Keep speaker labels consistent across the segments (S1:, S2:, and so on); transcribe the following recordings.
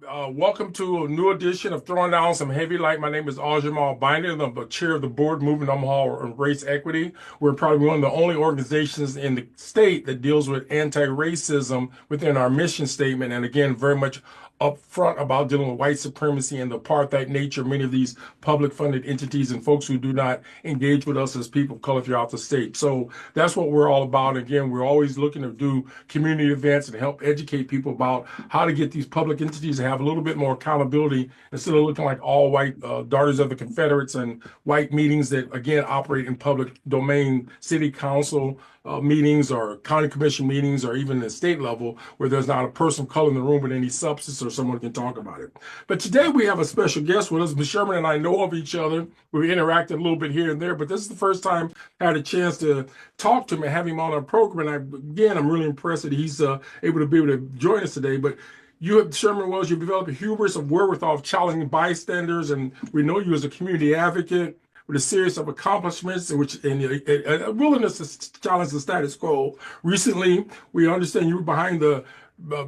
S1: Welcome to a new edition of Throwing Down Some Heavy Light. My name is Jamal Binder. I'm the chair of the board movement Omaha on Race Equity. We're probably one of the only organizations in the state that deals with anti-racism within our mission statement. And again, very much upfront about dealing with white supremacy and the apartheid nature of many of these public funded entities and folks who do not engage with us as people of color throughout the state. So that's what we're all about. Again, we're always looking to do community events and help educate people about how to get these public entities to have a little bit more accountability instead of looking like all white daughters of the Confederates and white meetings that, again, operate in public domain, city council meetings or county commission meetings or even the state level where there's not a person of color in the room with any substance or someone can talk about it. But today we have a special guest with us. Ms. Sherman and I know of each other. We've interacted a little bit here and there, but this is the first time I had a chance to talk to him and have him on our program. And again, I'm really impressed that he's able to be able to join us today. But you at Sherman Wells, you've developed a hubris of wherewithal of challenging bystanders, and we know you as a community advocate with a series of accomplishments and a willingness to challenge the status quo. Recently, we understand you were behind the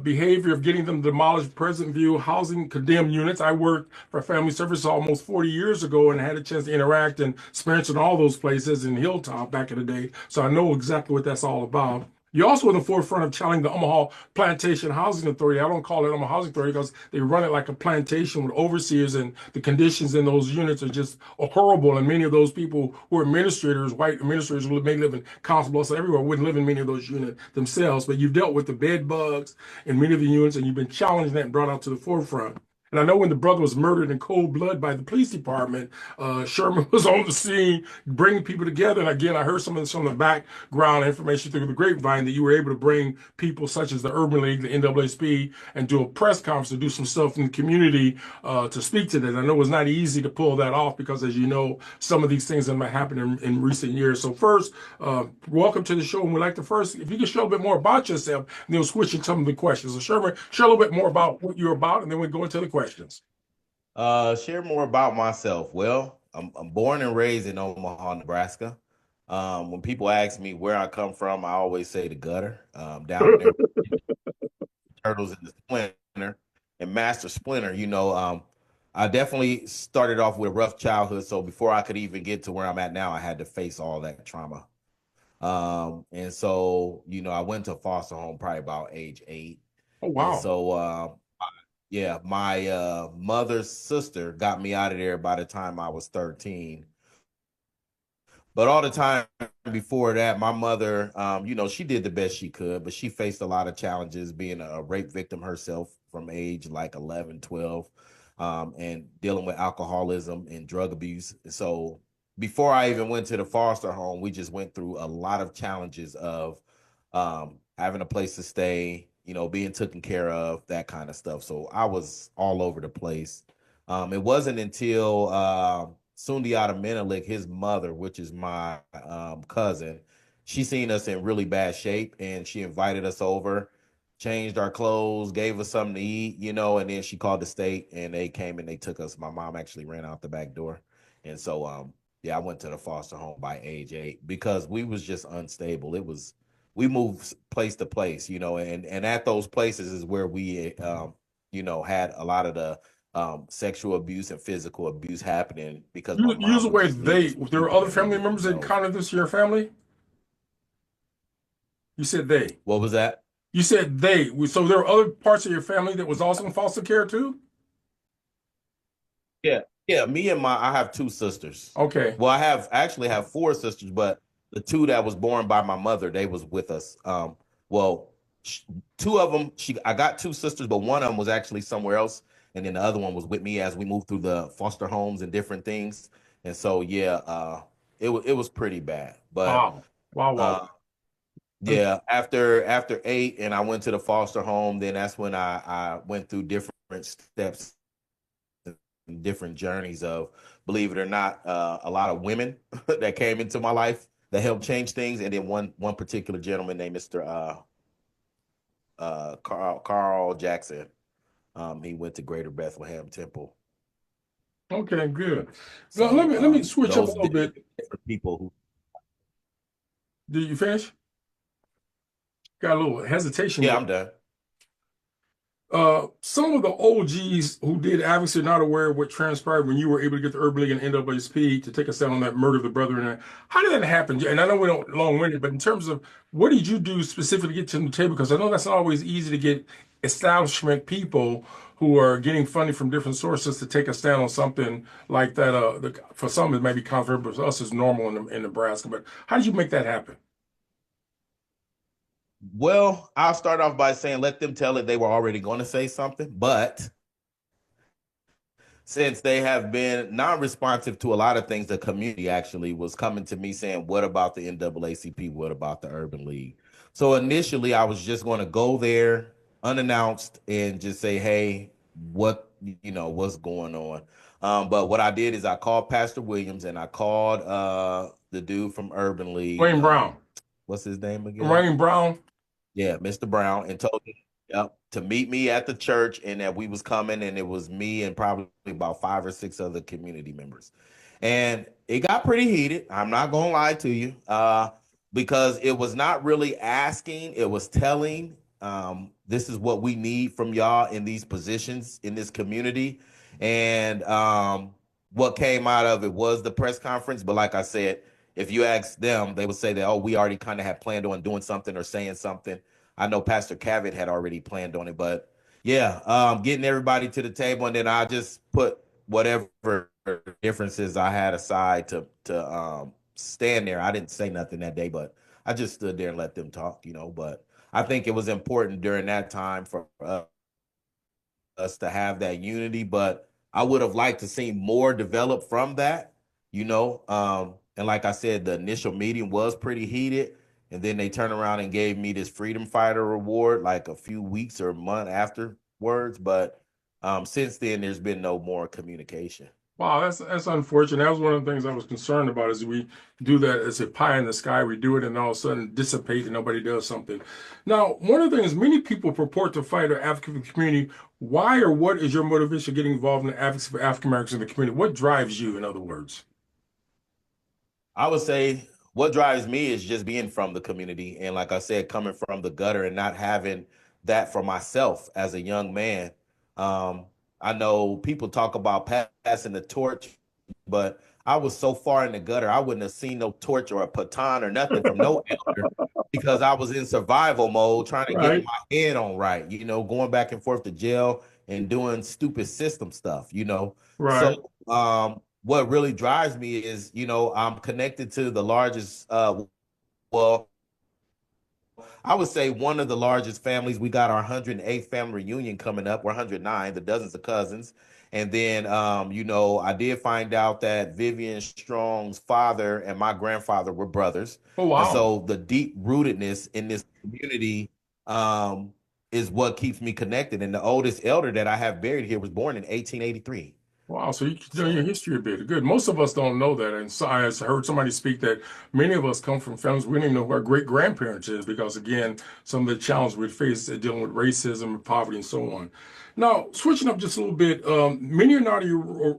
S1: behavior of getting them to demolish Pleasant View housing condemned units. I worked for Family Services almost 40 years ago and had a chance to interact and experience in all those places in Hilltop back in the day. So I know exactly what that's all about. You're also in the forefront of challenging the Omaha Plantation Housing Authority. I don't call it Omaha Housing Authority because they run it like a plantation with overseers, and the conditions in those units are just horrible. And many of those people who are administrators, white administrators who may live in council blocks everywhere, wouldn't live in many of those units themselves. But you've dealt with the bed bugs in many of the units, and you've been challenging that and brought out to the forefront. And I know when the brother was murdered in cold blood by the police department, Sherman was on the scene bringing people together. And again, I heard some of this on the background information through the grapevine that you were able to bring people such as the Urban League, the NAACP, and do a press conference to do some stuff in the community to speak to that. I know it was not easy to pull that off because, as you know, some of these things have happened in recent years. So first, welcome to the show. And we'd like to first, if you could share a bit more about yourself, and then we'll switch to some of the questions. So Sherman, share a little bit more about what you're about, and then we'll go into the questions.
S2: Share more about myself. Well, I'm born and raised in Omaha, Nebraska. When people ask me where I come from, I always say the gutter. Down there, Turtles in the Splinter and Master Splinter. I definitely started off with a rough childhood. So before I could even get to where I'm at now, I had to face all that trauma. And so, I went to foster home probably about age 8.
S1: Oh,
S2: And
S1: wow.
S2: so, yeah, my mother's sister got me out of there by the time I was 13. But all the time before that, my mother, she did the best she could, but she faced a lot of challenges being a rape victim herself from age like 11, 12, and dealing with alcoholism and drug abuse. So before I even went to the foster home, we just went through a lot of challenges of having a place to stay, being taken care of, that kind of stuff. So I was all over the place. It wasn't until Sundiata Menelik, his mother, which is my cousin, she seen us in really bad shape and she invited us over, changed our clothes, gave us something to eat, and then she called the state and they came and they took us. My mom actually ran out the back door. And so yeah, I went to the foster home by age 8 because we was just unstable. We moved place to place, and at those places is where we had a lot of the sexual abuse and physical abuse happening because my
S1: Use
S2: mom
S1: the
S2: would
S1: word
S2: just leave
S1: they.
S2: us with
S1: There were
S2: people
S1: other
S2: that we
S1: family
S2: didn't
S1: members that
S2: know.
S1: encountered this in your family? You said they.
S2: What was that?
S1: You said they. So there were other parts of your family that was also in foster care too?
S2: Yeah, yeah. I have 2 sisters.
S1: Okay.
S2: Well, I actually have 4 sisters, but the 2 that was born by my mother, they was with us. Well, sh 2 of them, I got 2 sisters, but one of them was actually somewhere else, and then the other one was with me as we moved through the foster homes and different things. And so, yeah, it was pretty bad. But
S1: Wow. Wow, wow.
S2: uh, yeah, after 8, and I went to the foster home, then that's when I went through different steps, different journeys of, believe it or not, a lot of women that came into my life that helped change things, and then one particular gentleman named Mr. Carl Jackson. He went to Greater Bethlehem Temple.
S1: Okay, good. Now, let
S2: So
S1: me switch up a
S2: those
S1: little bit.
S2: different people who,
S1: Did you finish? Got a little hesitation
S2: yeah,
S1: going.
S2: I'm done.
S1: Some of the OGs who did advocacy are not aware of what transpired when you were able to get the Urban League and NAACP to take us down on that murder of the brother. And how did that happen? And I know we don't long-winded, but in terms of what did you do specifically to get to the table? Because I know that's not always easy to get establishment people who are getting funding from different sources to take us down on something like that. For some, it may be controversial, but for us, it's normal in Nebraska. But how did you make that happen?
S2: Well, I'll start off by saying let them tell it they were already going to say something, but since they have been non-responsive to a lot of things, the community actually was coming to me saying, "What about the NAACP? What about the Urban League?" So initially, I was just going to go there unannounced and just say, "Hey, what what's going on?" But what I did is I called Pastor Williams and I called the dude from Urban League.
S1: Wayne Brown.
S2: What's his name again?
S1: Wayne Brown.
S2: Yeah, Mr. Brown, and told him, yep, to meet me at the church and that we was coming, and it was me and probably about 5 or 6 other community members. And it got pretty heated. I'm not gonna lie to you, because it was not really asking, it was telling. This is what we need from y'all in these positions in this community. And what came out of it was the press conference. But like I said, if you ask them, they would say that, oh, we already kind of had planned on doing something or saying something. I know Pastor Cavett had already planned on it, but yeah, getting everybody to the table, and then I just put whatever differences I had aside to stand there. I didn't say nothing that day, but I just stood there and let them talk. But I think it was important during that time for us to have that unity, but I would have liked to see more develop from that. And like I said, the initial meeting was pretty heated, and then they turned around and gave me this Freedom Fighter Award like a few weeks or a month afterwards. But since then, there's been no more communication.
S1: Wow, that's unfortunate. That was one of the things I was concerned about is we do that as a pie in the sky. We do it and all of a sudden dissipate and nobody does something. Now, one of the things many people purport to fight or advocate for the community. Why or what is your motivation getting involved in the advocacy for African Americans in the community? What drives you, in other words?
S2: I would say what drives me is just being from the community. And like I said, coming from the gutter and not having that for myself as a young man. Um, I know people talk about passing the torch, but I was so far in the gutter, I wouldn't have seen no torch or a baton or nothing from no elder because I was in survival mode trying to get
S1: Right,
S2: my head on right, going back and forth to jail and doing stupid system stuff.
S1: right.
S2: So what really drives me is, I'm connected to the largest, well, I would say one of the largest families. We got our 108th family reunion coming up. We're 109, the dozens of cousins. And then, I did find out that Vivian Strong's father and my grandfather were brothers.
S1: Oh,
S2: And
S1: wow.
S2: so the deep rootedness in this community um, is what keeps me connected. And the oldest elder that I have buried here was born in 1883.
S1: Wow, so you know your
S2: So
S1: history a bit. Good. Most of us don't know that. And so I heard somebody speak that many of us come from families we don't even know who our great grandparents is because, again, some of the challenges we face dealing with racism and poverty and so on. Now, switching up just a little bit, many are not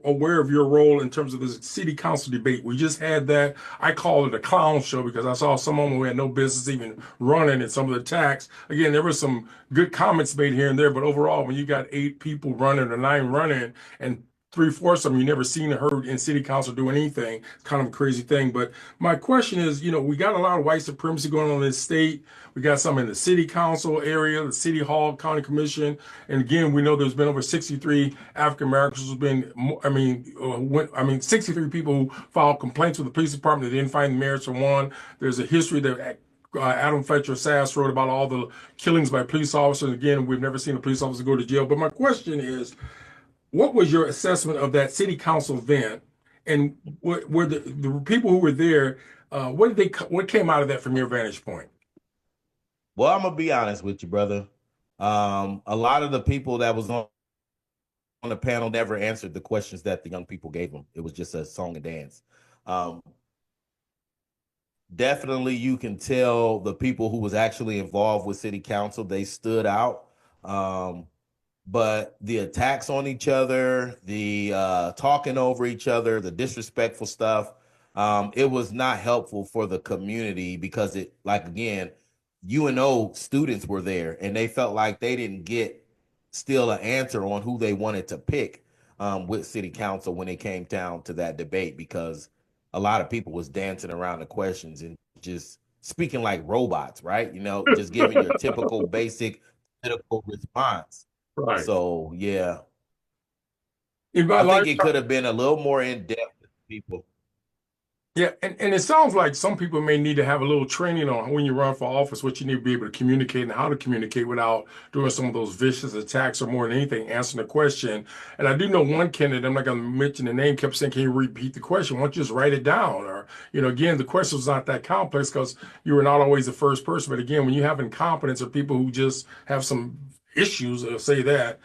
S1: aware of your role in terms of this city council debate. We just had that. I call it a clown show because I saw someone who had no business even running and some of the attacks. Again, there were some good comments made here and there, but overall, when you got 8 people running or 9 running, and three-fourths of them you never seen or heard in city council do anything. It's kind of a crazy thing. But my question is, we got a lot of white supremacy going on in this state. We got some in the city council area, the city hall, county commission. And again, we know there's been over 63 African Americans who's been, 63 people who filed complaints with the police department. They didn't find the merits for one. There's a history that Adam Fletcher Sass wrote about all the killings by police officers. Again, we've never seen a police officer go to jail. But my question is, what was your assessment of that city council event, and what were the people who were there? What came out of that from your vantage point?
S2: well, I'm gonna be honest with you, brother. A lot of the people that was on the panel never answered the questions that the young people gave them. It was just a song and dance. Um, Definitely, you can tell the people who was actually involved with city council, they stood out. Um, but the attacks on each other, the talking over each other, the disrespectful stuff, it was not helpful for the community because like again, UNO students were there and they felt like they didn't get still an answer on who they wanted to pick with city council when it came down to that debate, because a lot of people was dancing around the questions and just speaking like robots, right? Just giving your typical basic political response.
S1: Right.
S2: So yeah,
S1: In my
S2: I think it
S1: lifetime.
S2: could have been a little more in depth with people.
S1: Yeah, and it sounds like some people may need to have a little training on when you run for office, what you need to be able to communicate and how to communicate without doing some of those vicious attacks, or more than anything, answering the question. And I do know one candidate, I'm not going to mention the name, kept saying, "Can you repeat the question? Why don't you just write it down?" Or, again, the question was not that complex because you were not always the first person. But again, when you have incompetence or people who just have some issues, say that,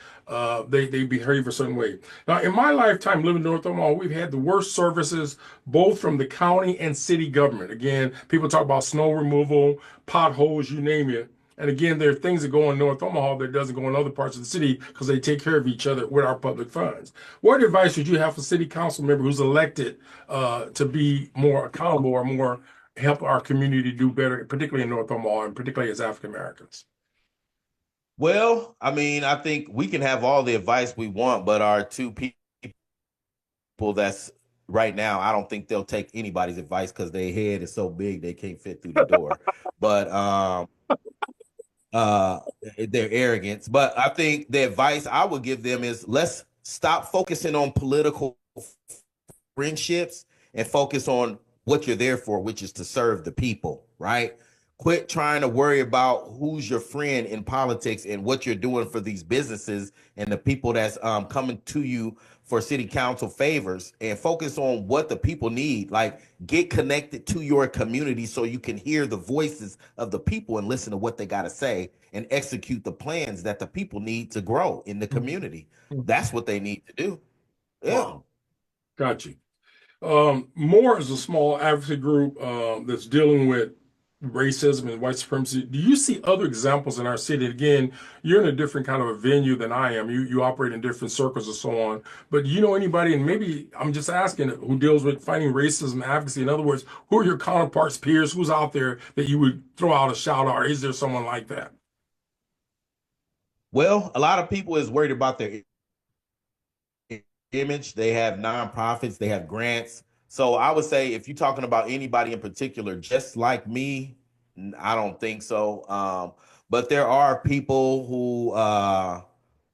S1: they behave a certain way. Now, in my lifetime living in North Omaha, we've had the worst services both from the county and city government. Again, people talk about snow removal, potholes, you name it. And again, there are things that go in North Omaha that doesn't go in other parts of the city because they take care of each other with our public funds. What advice would you have for city council member who's elected to be more accountable or more help our community do better, particularly in North Omaha and particularly as African Americans?
S2: Well, I mean, I think we can have all the advice we want, but our two people that's right now, I don't think they'll take anybody's advice because their head is so big they can't fit through the door. But uh their arrogance. But I think the advice I would give them is, let's stop focusing on political friendships and focus on what you're there for, which is to serve the people, right? Quit trying to worry about who's your friend in politics and what you're doing for these businesses and the people that's coming to you for city council favors, and focus on what the people need. Like, get connected to your community so you can hear the voices of the people and listen to what they got to say and execute the plans that the people need to grow in the community. That's what they need to do. Yeah.
S1: Wow, got you. More as a small advocacy group that's dealing with racism and white supremacy. Do you see other examples in our city? Again, you're in a different kind of a venue than I am. You operate in different circles and so on. But do you know anybody, and maybe I'm just asking, who deals with fighting racism advocacy? In other words, who are your counterparts, peers? Who's out there that you would throw out a shout out? Or is there someone like that?
S2: Well, a lot of people is worried about their image. They have nonprofits, they have grants. So I would say, if you're talking about anybody in particular, just like me, I don't think so. But there are people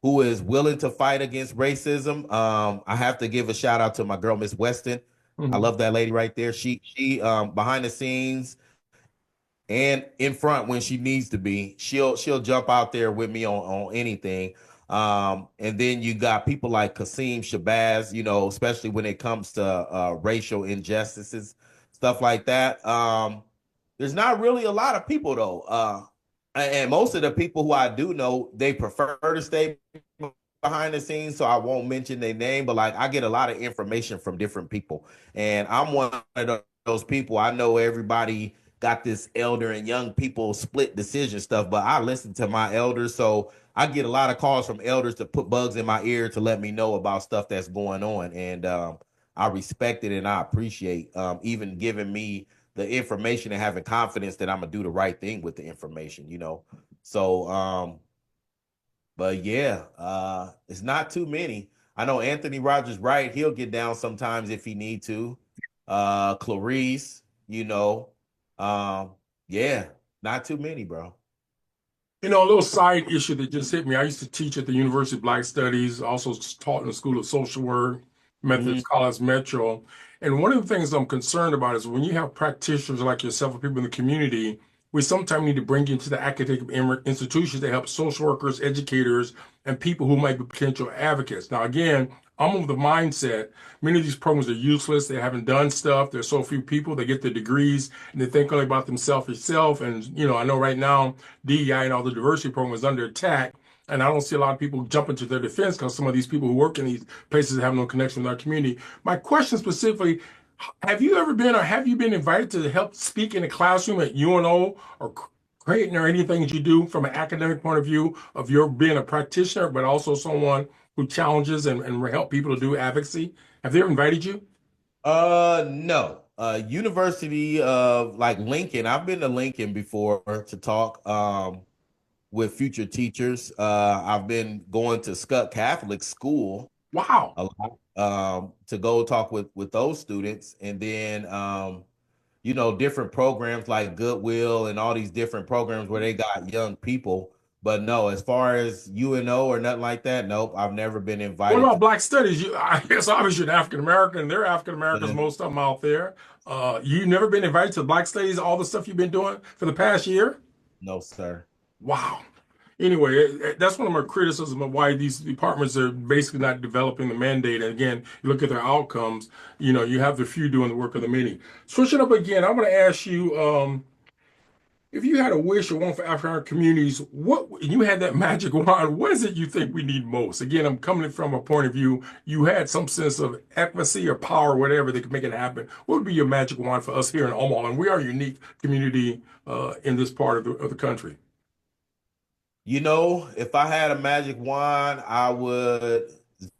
S2: who is willing to fight against racism. I have to give a shout out to my girl, Miss Weston. I
S1: Mhm.
S2: love that lady right there. She behind the scenes and in front when she needs to be. She'll jump out there with me on anything. And then you got people like Kasim Shabazz, especially when it comes to racial injustices, stuff like that. There's not really a lot of people though. And most of the people who I do know, they prefer to stay behind the scenes, so I won't mention their name, but like, I get a lot of information from different people. And I'm one of those people. I know everybody got this elder and young people split decision stuff, but I listen to my elders. So I get a lot of calls from elders to put bugs in my ear to let me know about stuff that's going on. And I respect it and I appreciate even giving me the information and having confidence that I'm gonna do the right thing with the information. So but yeah, it's not too many. I know Anthony Rogers Wright, he'll get down sometimes if he need to. Clarice, um, yeah, not too many, bro.
S1: A little side issue that just hit me. I used to teach at the University of Black Studies, also taught in the School of Social Work,
S2: Mhm.
S1: Methodist College Metro. And one of the things I'm concerned about is when you have practitioners like yourself and people in the community, we sometimes need to bring you into the academic institutions to help social workers, educators, and people who might be potential advocates. Now, again, I'm of the mindset many of these programs are useless. They haven't done stuff. There's so few people. They get their degrees and they think only about themselves itself. And, I know right now DEI and all the diversity programs under attack. And I don't see a lot of people jumping to their defense because some of these people who work in these places have no connection with our community. My question specifically, have you ever been or have you been invited to help speak in a classroom at UNO or Creighton or anything that you do from an academic point of view of your being a practitioner, but also someone who challenges and help people to do advocacy? Have they ever invited you?
S2: No. University of like Lincoln. I've been to Lincoln before to talk. with future teachers. I've been going to Scott Catholic School
S1: Wow.
S2: a lot, to go talk with those students, and then different programs like Goodwill and all these different programs where they got young people. But no, as far as UNO or nothing like that, nope, I've never been
S1: What
S2: invited
S1: about
S2: to.
S1: Black studies? I guess obviously you're African American. They're African Americans,
S2: Yeah.
S1: most of them out there. You never been invited to Black studies, all the stuff you've been doing for the past year?
S2: No, sir.
S1: Wow. Anyway, that's one of my criticisms of why these departments are basically not developing the mandate. And again, you look at their outcomes, you have the few doing the work of the many. Switching up again, I'm going to ask you, if you had a wish or one for African communities, you had that magic wand, what is it you think we need most? Again, I'm coming from a point of view, you had some sense of efficacy or power, whatever, that could make it happen. What would be your magic wand for us here in Omaha? And we are a unique community in this part of the country.
S2: If I had a magic wand, I would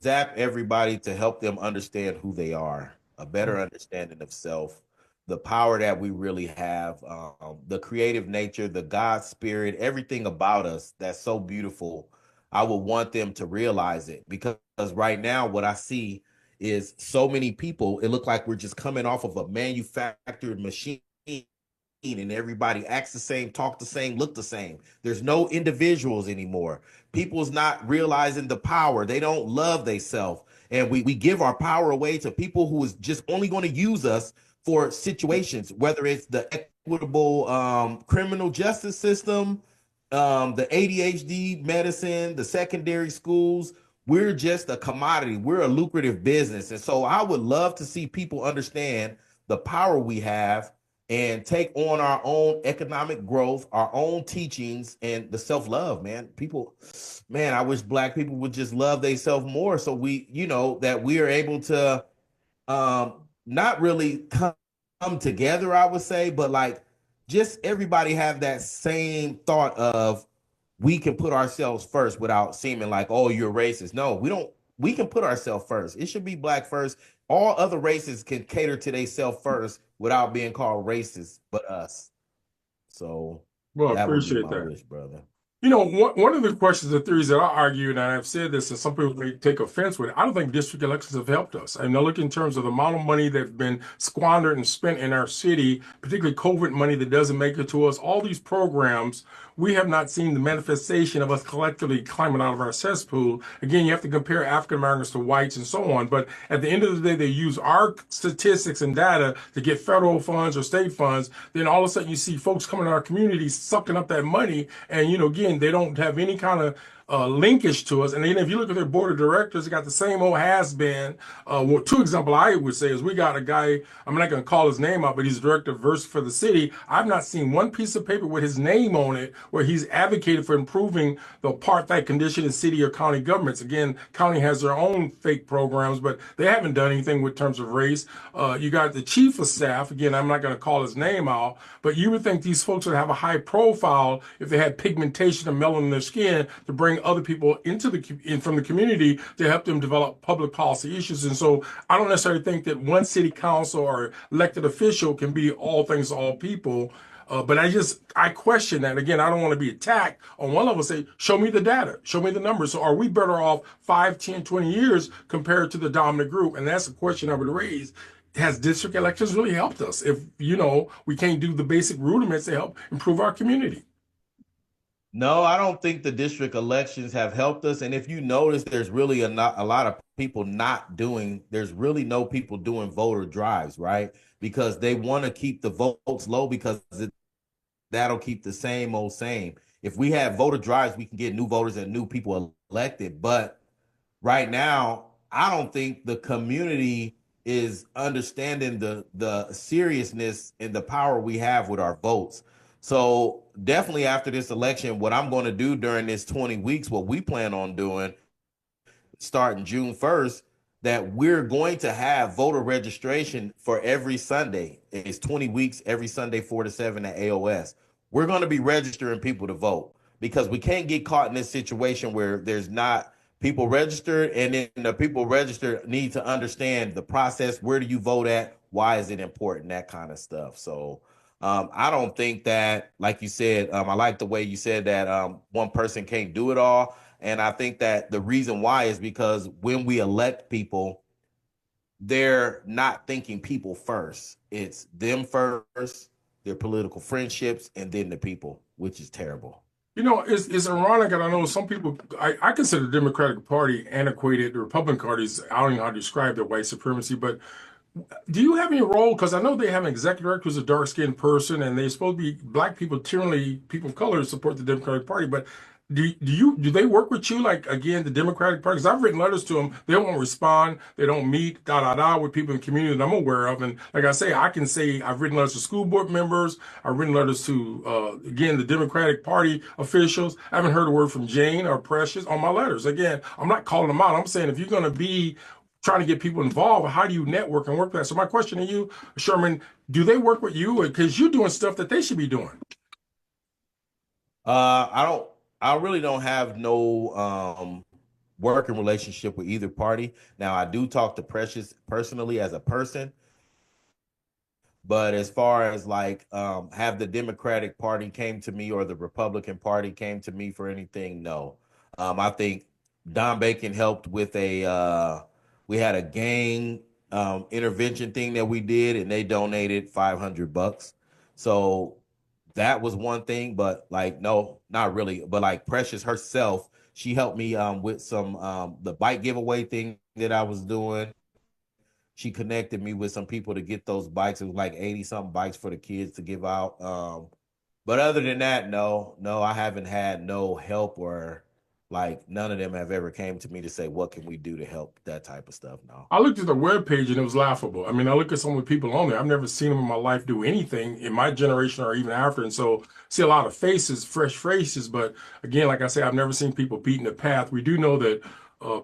S2: zap everybody to help them understand who they are, a better understanding of self, the power that we really have, the creative nature, the God spirit, everything about us that's so beautiful. I would want them to realize it, because right now, what I see is so many people, it look like we're just coming off of a manufactured machine, and everybody acts the same, talk the same, look the same. There's no individuals anymore. People's not realizing the power. They don't love themselves. And we give our power away to people who is just only going to use us for situations, whether it's the equitable criminal justice system, the ADHD medicine, the secondary schools. We're just a commodity. We're a lucrative business. And so I would love to see people understand the power we have and take on our own economic growth, our own teachings, and the self-love, man. People, man, I wish Black people would just love themselves more, so that we are able to not really come together, I would say, but like just everybody have that same thought of we can put ourselves first without seeming like, oh, you're racist. No, we don't. We can put ourselves first. It should be Black first. All other races can cater to themselves first without being called racist, but us. So
S1: Well, I
S2: that would be
S1: appreciate
S2: my
S1: that.
S2: wish, brother.
S1: One of the questions and theories that I argue, and I've said this, and some people may take offense with it, I don't think district elections have helped us. I mean, I look in terms of the amount of money that's been squandered and spent in our city, particularly COVID money that doesn't make it to us, all these programs, we have not seen the manifestation of us collectively climbing out of our cesspool. Again, you have to compare African Americans to whites and so on, but at the end of the day, they use our statistics and data to get federal funds or state funds. Then all of a sudden you see folks coming to our communities sucking up that money, and again, they don't have any kind of linkage to us. And then if you look at their board of directors, they got the same old has been. Two example I would say is we got a guy, I'm not going to call his name out, but he's director of Verse for the city. I've not seen one piece of paper with his name on it where he's advocated for improving the apartheid condition in city or county governments. Again, county has their own fake programs, but they haven't done anything with terms of race. You got the chief of staff. Again, I'm not going to call his name out, but you would think these folks would have a high profile if they had pigmentation or melanin in their skin to bring other people from the community to help them develop public policy issues. And so I don't necessarily think that one city council or elected official can be all things to all people. But I question that. Again, I don't want to be attacked. On one level, say, show me the data, show me the numbers. So are we better off 5, 10, 20 years compared to the dominant group? And that's a question I would raise. Has district elections really helped us if, we can't do the basic rudiments to help improve our community?
S2: No, I don't think the district elections have helped us. And if you notice, there's really a lot of people there's really no people doing voter drives, right? Because they want to keep the votes low because that'll keep the same old same. If we have voter drives, we can get new voters and new people elected. But right now, I don't think the community is understanding the seriousness and the power we have with our votes. So definitely after this election, what I'm going to do during this 20 weeks, what we plan on doing starting June 1st, that we're going to have voter registration for every Sunday. It's 20 weeks, every Sunday, 4 to 7 at AOS. We're going to be registering people to vote because we can't get caught in this situation where there's not people registered, and then the people registered need to understand the process. Where do you vote at? Why is it important? That kind of stuff. So I don't think that, like you said, I like the way you said that one person can't do it all. And I think that the reason why is because when we elect people, they're not thinking people first. It's them first, their political friendships, and then the people, which is terrible.
S1: It's ironic, and I know some people, I consider the Democratic Party antiquated. The Republican Party is, I don't know how to describe their white supremacy, but do you have any role? Because I know they have an executive director who's a dark skinned person, and they're supposed to be black people, generally people of color support the Democratic Party. But do they work with you like again the Democratic Party? Because I've written letters to them, they won't respond, they don't meet, with people in the community that I'm aware of. And like I say, I can say I've written letters to school board members, I've written letters to again the Democratic Party officials. I haven't heard a word from Jane or Precious on my letters. Again, I'm not calling them out. I'm saying if you're going to be trying to get people involved, how do you network and work with that? So my question to you, Sherman, do they work with you? Because you're doing stuff that they should be doing.
S2: I don't. I really don't have no working relationship with either party. Now, I do talk to Precious personally as a person, but as far as like have the Democratic Party came to me or the Republican Party came to me for anything, no. I think Don Bacon helped with a we had a gang intervention thing that we did, and they donated $500. So that was one thing, but like no, not really. But like Precious herself, she helped me with some the bike giveaway thing that I was doing. She connected me with some people to get those bikes. It was like 80 something bikes for the kids to give out. But other than that, no, I haven't had no help, or like none of them have ever came to me to say, what can we do to help, that type of stuff. No.
S1: I looked at the web page and it was laughable. I mean, I look at some of the people on there. I've never seen them in my life do anything in my generation or even after. And so see a lot of faces, fresh faces. But again, like I say, I've never seen people beating the path. We do know that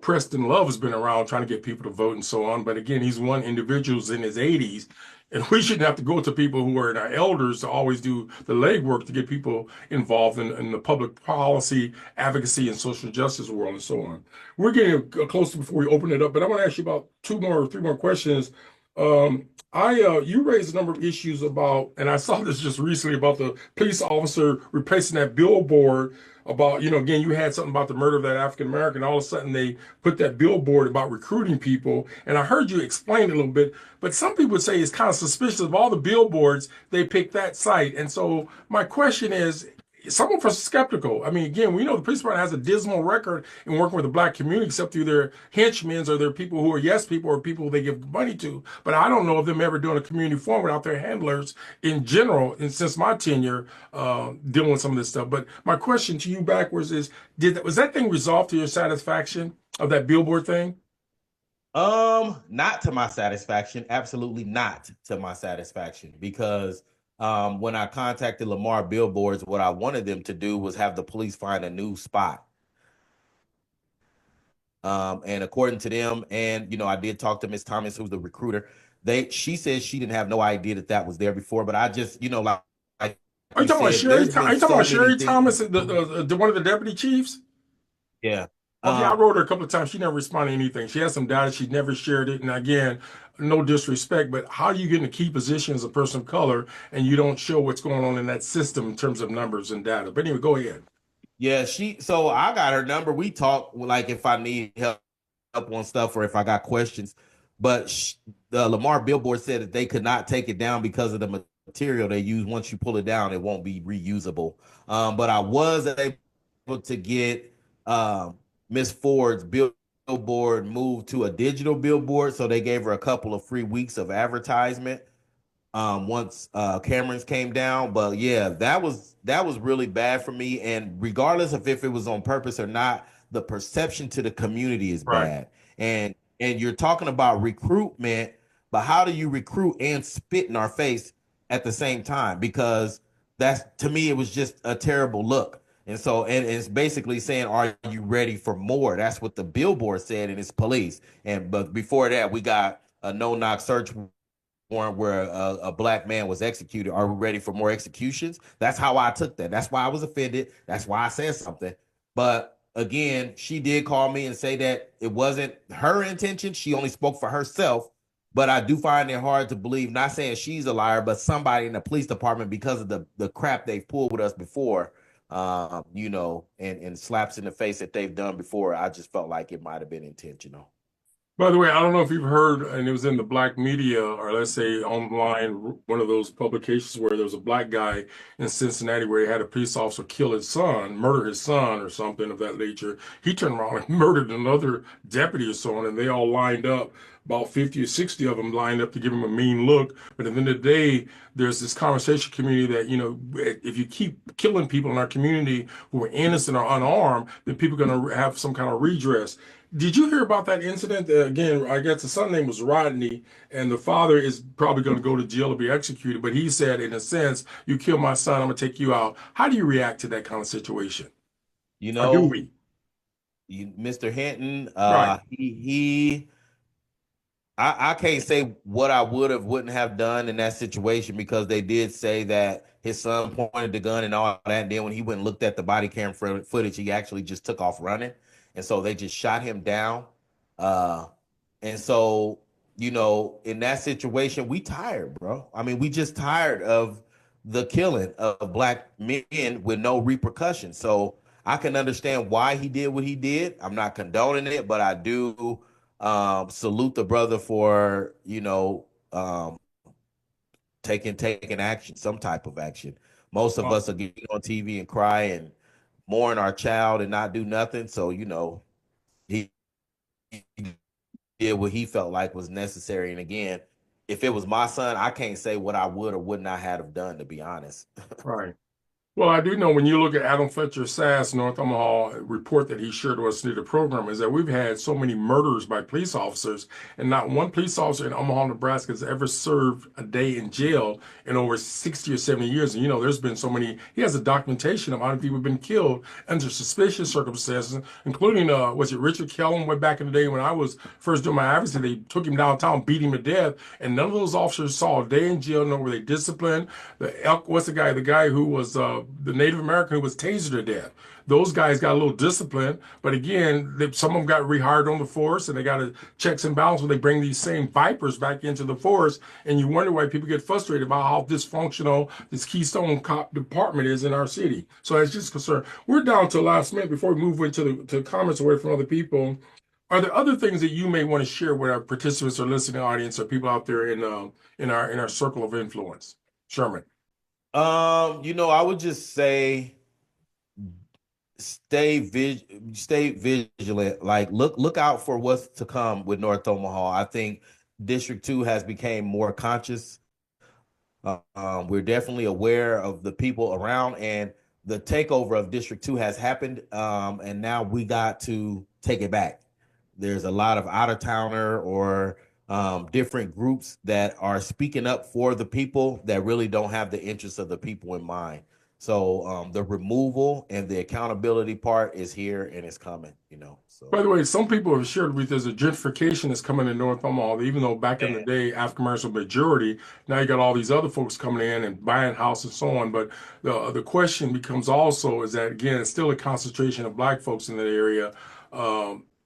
S1: Preston Love has been around trying to get people to vote and so on. But again, he's one individual who's in his 80s. And we shouldn't have to go to people who are in our elders to always do the legwork to get people involved in the public policy, advocacy, and social justice world and so on. We're getting close before we open it up, but I want to ask you about two more, three more questions. You raised a number of issues about, and I saw this just recently about the police officer replacing that billboard about, again, you had something about the murder of that African American. All of a sudden, they put that billboard about recruiting people, and I heard you explain it a little bit. But some people would say it's kind of suspicious of all the billboards they picked that site. And so my question is, some of us are skeptical. I mean, again, we know the police department has a dismal record in working with the black community, except through their henchmen or their people who are yes people or people who they give money to. But I don't know of them ever doing a community forum without their handlers in general. And since my tenure dealing with some of this stuff, but my question to you backwards is: was that thing resolved to your satisfaction of that billboard thing?
S2: Not to my satisfaction. Absolutely not to my satisfaction. Because when I contacted Lamar Billboards, what I wanted them to do was have the police find a new spot. And according to them, and I did talk to Miss Thomas, who's the recruiter. She said she didn't have no idea that that was there before, but I just, like
S1: Are you
S2: you
S1: talking about
S2: said,
S1: Sherry?
S2: there's
S1: Are
S2: been
S1: you talking
S2: so
S1: about
S2: many
S1: Sherry
S2: things.
S1: Thomas, the one of the deputy chiefs?
S2: Yeah.
S1: Oh yeah, I
S2: Um,
S1: wrote her a couple of times. She never responded to anything. She had some data. She never shared it. And again, no disrespect, but how do you get in a key position as a person of color and you don't show what's going on in that system in terms of numbers and data? But anyway, go ahead.
S2: yeah, so I got her number. We talk like if I need help on stuff or if I got questions. But the Lamar Billboard said that they could not take it down because of the material they use. Once you pull it down, it won't be reusable. But I was able to get Miss Ford's billboard moved to a digital billboard, so they gave her a couple of free weeks of advertisement once Cameron's came down. But yeah, that was really bad for me. And regardless of if it was on purpose or not, the perception to the community is
S1: Right.
S2: bad. And you're talking about recruitment, but how do you recruit and spit in our face at the same time? Because that's, to me, it was just a terrible look. And so, and it's basically saying, "Are you ready for more?" That's what the billboard said, and it's police. And but before that, we got a no-knock search warrant where a black man was executed. Are we ready for more executions? That's how I took that. That's why I was offended. That's why I said something. But again, she did call me and say that it wasn't her intention. She only spoke for herself. But I do find it hard to believe, not saying she's a liar, but somebody in the police department, because of the crap they've pulled with us before, and slaps in the face that they've done before. I just felt like it might have been intentional.
S1: By the way, I don't know if you've heard, and it was in the black media, or let's say online, one of those publications where there was a black guy in Cincinnati where he had a police officer kill his son, murder his son, or something of that nature. He turned around and murdered another deputy or so on, and they all lined up, about 50 or 60 of them lined up to give him a mean look. But at the end of the day, there's this conversation community that, if you keep killing people in our community who are innocent or unarmed, then people are going to have some kind of redress. Did you hear about that incident? Again, I guess the son's name was Rodney, and the father is probably going to go to jail or be executed. But he said, in a sense, you killed my son, I'm going to take you out. How do you react to that kind of situation?
S2: You
S1: Or do
S2: know,
S1: we?
S2: Mr. Hinton,
S1: Right,
S2: I can't say what I wouldn't have done in that situation, because they did say that his son pointed the gun and all that. And then when he went and looked at the body cam footage, he actually just took off running. And so they just shot him down. Uh, and so, in that situation, we tired, bro. I mean, we just tired of the killing of black men with no repercussions. So I can understand why he did what he did. I'm not condoning it, but I do salute the brother for taking action, some type of action. Most of
S1: uh,
S2: us are getting on TV and cry and mourn our child and not do nothing. So he did what he felt like was necessary. And again, if it was my son, I can't say what I would or would not have done, to be honest.
S1: right. Well, I do know when you look at Adam Fletcher Sass, North Omaha report that he shared with us through the program, is that we've had so many murders by police officers, and not one police officer in Omaha, Nebraska has ever served a day in jail in over 60 or 70 years. And there's been so many, he has a documentation of how many people have been killed under suspicious circumstances, including, was it Richard Kellum way back in the day when I was first doing my advocacy? They took him downtown, beat him to death, and none of those officers saw a day in jail, nor were they disciplined. What's the guy who was the Native American who was tasered to death? Those guys got a little discipline, but again, some of them got rehired on the force, and they got a checks and balances when they bring these same vipers back into the force, and you wonder why people get frustrated about how dysfunctional this Keystone Cop department is in our city. So that's just concern. We're down to the last minute before we move into the comments away from other people. Are there other things that you may want to share with our participants or listening audience or people out there in our circle of influence? Sherman.
S2: I would just say stay vigilant. Like look out for what's to come with North Omaha. I think District 2 has become more conscious. We're definitely aware of the people around, and the takeover of District 2 has happened. And now we got to take it back. There's a lot of out of towner or different groups that are speaking up for the people that really don't have the interests of the people in mind. So the removal and the accountability part is here and it's coming.
S1: By
S2: So
S1: the way, some people have shared with us a gentrification that's coming in North Omaha. Even though back in the day, African Americans were majority, now you got all these other folks coming in and buying houses and so on. But the question becomes also is that again, it's still a concentration of black folks in that area.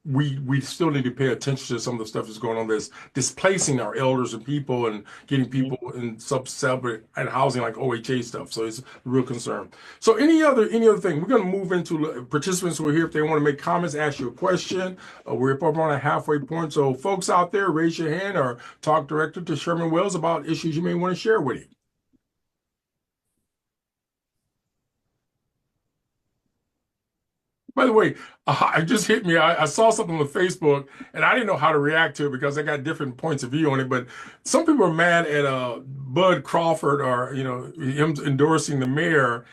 S1: We still need to pay attention to some of the stuff that's going on that's displacing our elders and people and getting people in sub-separate and housing like OHA stuff. So it's a real concern. So any other thing, we're going to move into participants who are here if they want to make comments, ask you a question. We're up on a halfway point. So folks out there, raise your hand or talk directly to Sherman Wells about issues you may want to share with him. By the way, it just hit me. I saw something on Facebook and I didn't know how to react to it because I got different points of view on it. But some people are mad at Bud Crawford or him endorsing the mayor,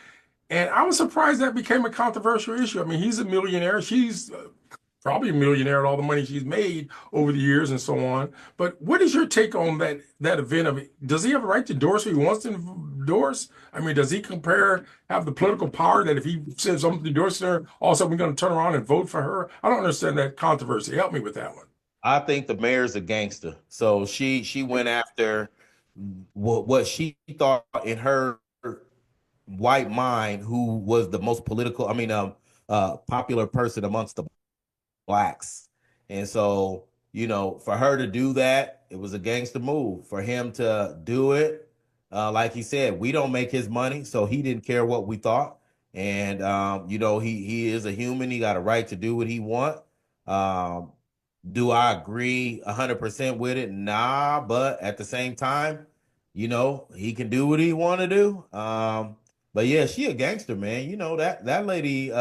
S1: and I was surprised that became a controversial issue. I mean, he's a millionaire. She's probably a millionaire at all the money she's made over the years and so on. But what is your take on that event of it? Does he have a right to endorse who he wants to endorse? I mean, does he have the political power that if he says something endorsing her, all of a sudden we're going to turn around and vote for her? I don't understand that controversy. Help me with that one.
S2: I think the mayor's a gangster. So she went after what she thought in her white mind, who was the most political, popular person amongst the blacks. And so For her to do that, it was a gangster move. For him to do it, like he said, we don't make his money, so he didn't care what we thought. And he is a human. He got a right to do what he want. Um, do I agree 100% with it? Nah, but at the same time, he can do what he want to do. But yeah, she a gangster, man. That lady.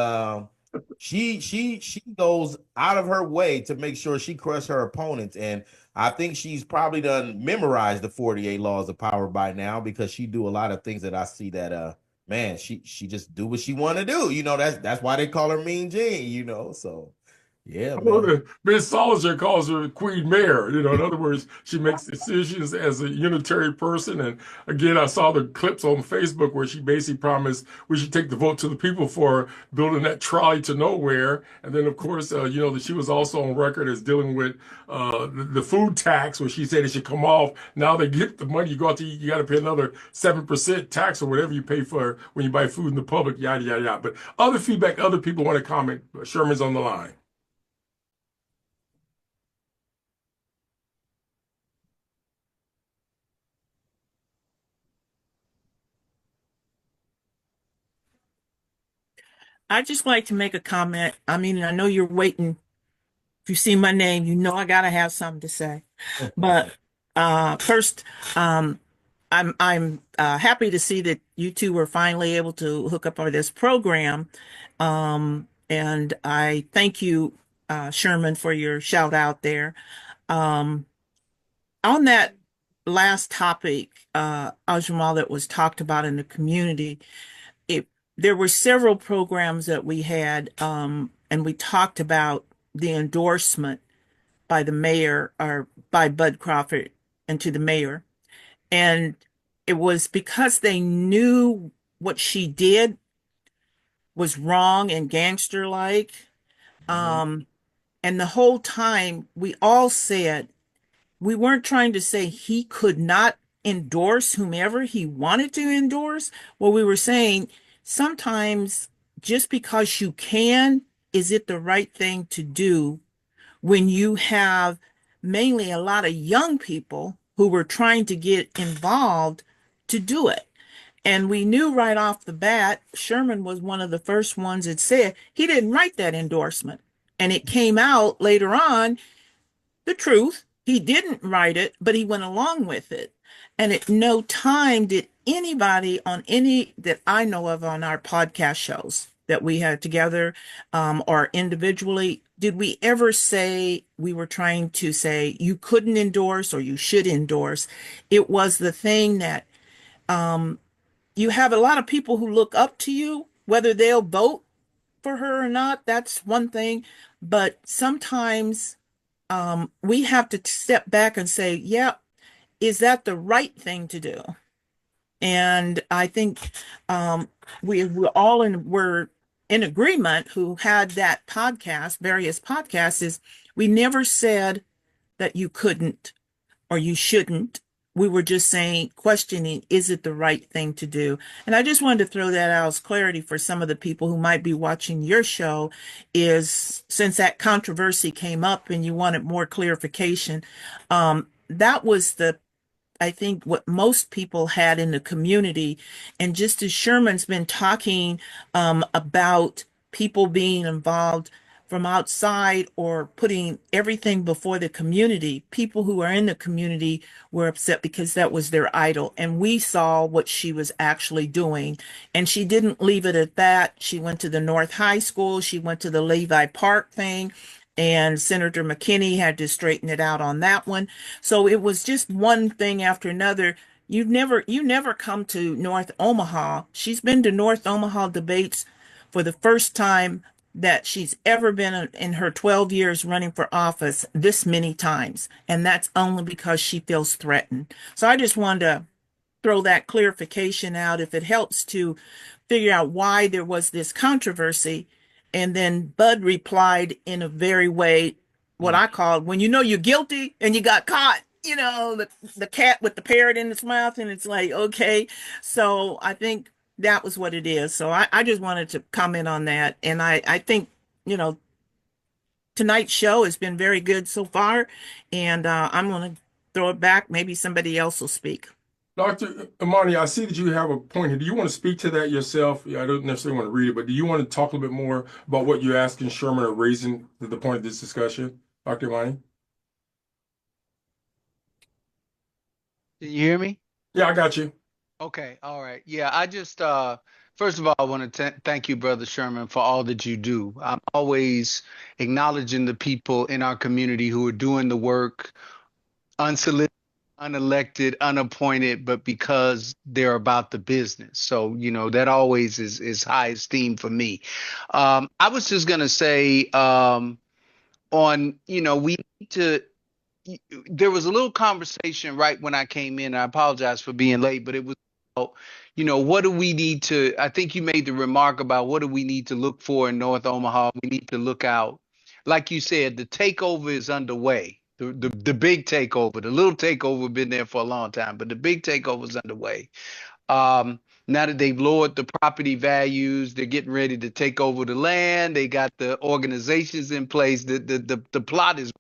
S2: She goes out of her way to make sure she crushes her opponents, and I think she's probably done memorized the 48 laws of power by now because she do a lot of things that I see that man, she just do what she want to do. That's why they call her Mean Gene. So yeah,
S1: Well,
S2: man.
S1: Ms. Solinger calls her Queen Mayor. In other words, she makes decisions as a unitary person. And again, I saw the clips on Facebook where she basically promised we should take the vote to the people for building that trolley to nowhere. And then, of course, that she was also on record as dealing with the food tax, where she said it should come off. Now they get the money you go out to eat, you got to pay another 7% tax or whatever you pay for when you buy food in the public, yada, yada, yada. But other feedback, other people want to comment. Sherman's on the line.
S3: I just like to make a comment. I mean, I know you're waiting. If you see my name, you know I gotta have something to say. But first, I'm happy to see that you two were finally able to hook up for this program. And I thank you, Sherman, for your shout out there. Um, on that last topic, Ajmal, that was talked about in the community, it there were several programs that we had, and we talked about the endorsement by the mayor or by Bud Crawford and to the mayor. And it was because they knew what she did was wrong and gangster like.
S2: Mhm.
S3: Um, and the whole time we all said we weren't trying to say he could not endorse whomever he wanted to endorse. What we were saying, sometimes just because you can, is it the right thing to do when you have mainly a lot of young people who were trying to get involved to do it? And we knew right off the bat, Sherman was one of the first ones that said he didn't write that endorsement. And it came out later on the truth. He didn't write it, but he went along with it. And at no time did anybody on any that I know of on our podcast shows that we had together, or individually, did we ever say we were trying to say you couldn't endorse or you should endorse? It was the thing that, you have a lot of people who look up to you, whether they'll vote for her or not, that's one thing. But sometimes we have to step back and say, yeah, is that the right thing to do? And I think we're in agreement who had that podcast, various podcasts, is we never said that you couldn't or you shouldn't. We were just saying, questioning, is it the right thing to do? And I just wanted to throw that out as clarity for some of the people who might be watching your show, is since that controversy came up and you wanted more clarification, that was I think what most people had in the community. And just as Sherman's been talking about people being involved from outside or putting everything before the community, people who are in the community were upset because that was their idol. And we saw what she was actually doing. And she didn't leave it at that. She went to the North High School, she went to the Levi Park thing. And Senator McKinney had to straighten it out on that one. So it was just one thing after another. You never come to North Omaha. She's been to North Omaha debates for the first time that she's ever been in her 12 years running for office this many times. And that's only because she feels threatened. So I just wanted to throw that clarification out if it helps to figure out why there was this controversy. And then Bud replied in a very way, what
S2: Mm.
S3: I called, when you know you're guilty and you got caught, the cat with the parrot in its mouth. And it's like, okay. So I think that was what it is. So I just wanted to comment on that. And I think, you know, tonight's show has been very good so far, and I'm going to throw it back. Maybe somebody else will speak.
S1: Dr. Imani, I see that you have a point here. Do you want to speak to that yourself? Yeah, I don't necessarily want to read it, but do you want to talk a little bit more about what you're asking Sherman or raising the point of this discussion, Dr. Imani?
S4: Can you hear me?
S1: Yeah, I got you.
S4: Okay, all right. Yeah, I just first of all I want to thank you, Brother Sherman, for all that you do. I'm always acknowledging the people in our community who are doing the work, unsolicited, unelected, unappointed, but because they're about the business. So, that always is high esteem for me. I was just gonna say we need to there was a little conversation right when I came in. I apologize for being late, but it was about, what do we need to, I think you made the remark about what do we need to look for in North Omaha? We need to look out. Like you said, the takeover is underway. The big takeover, the little takeover been there for a long time, but the big takeover is underway. Now that they've lowered the property values, they're getting ready to take over the land. They got the organizations in place. The plot is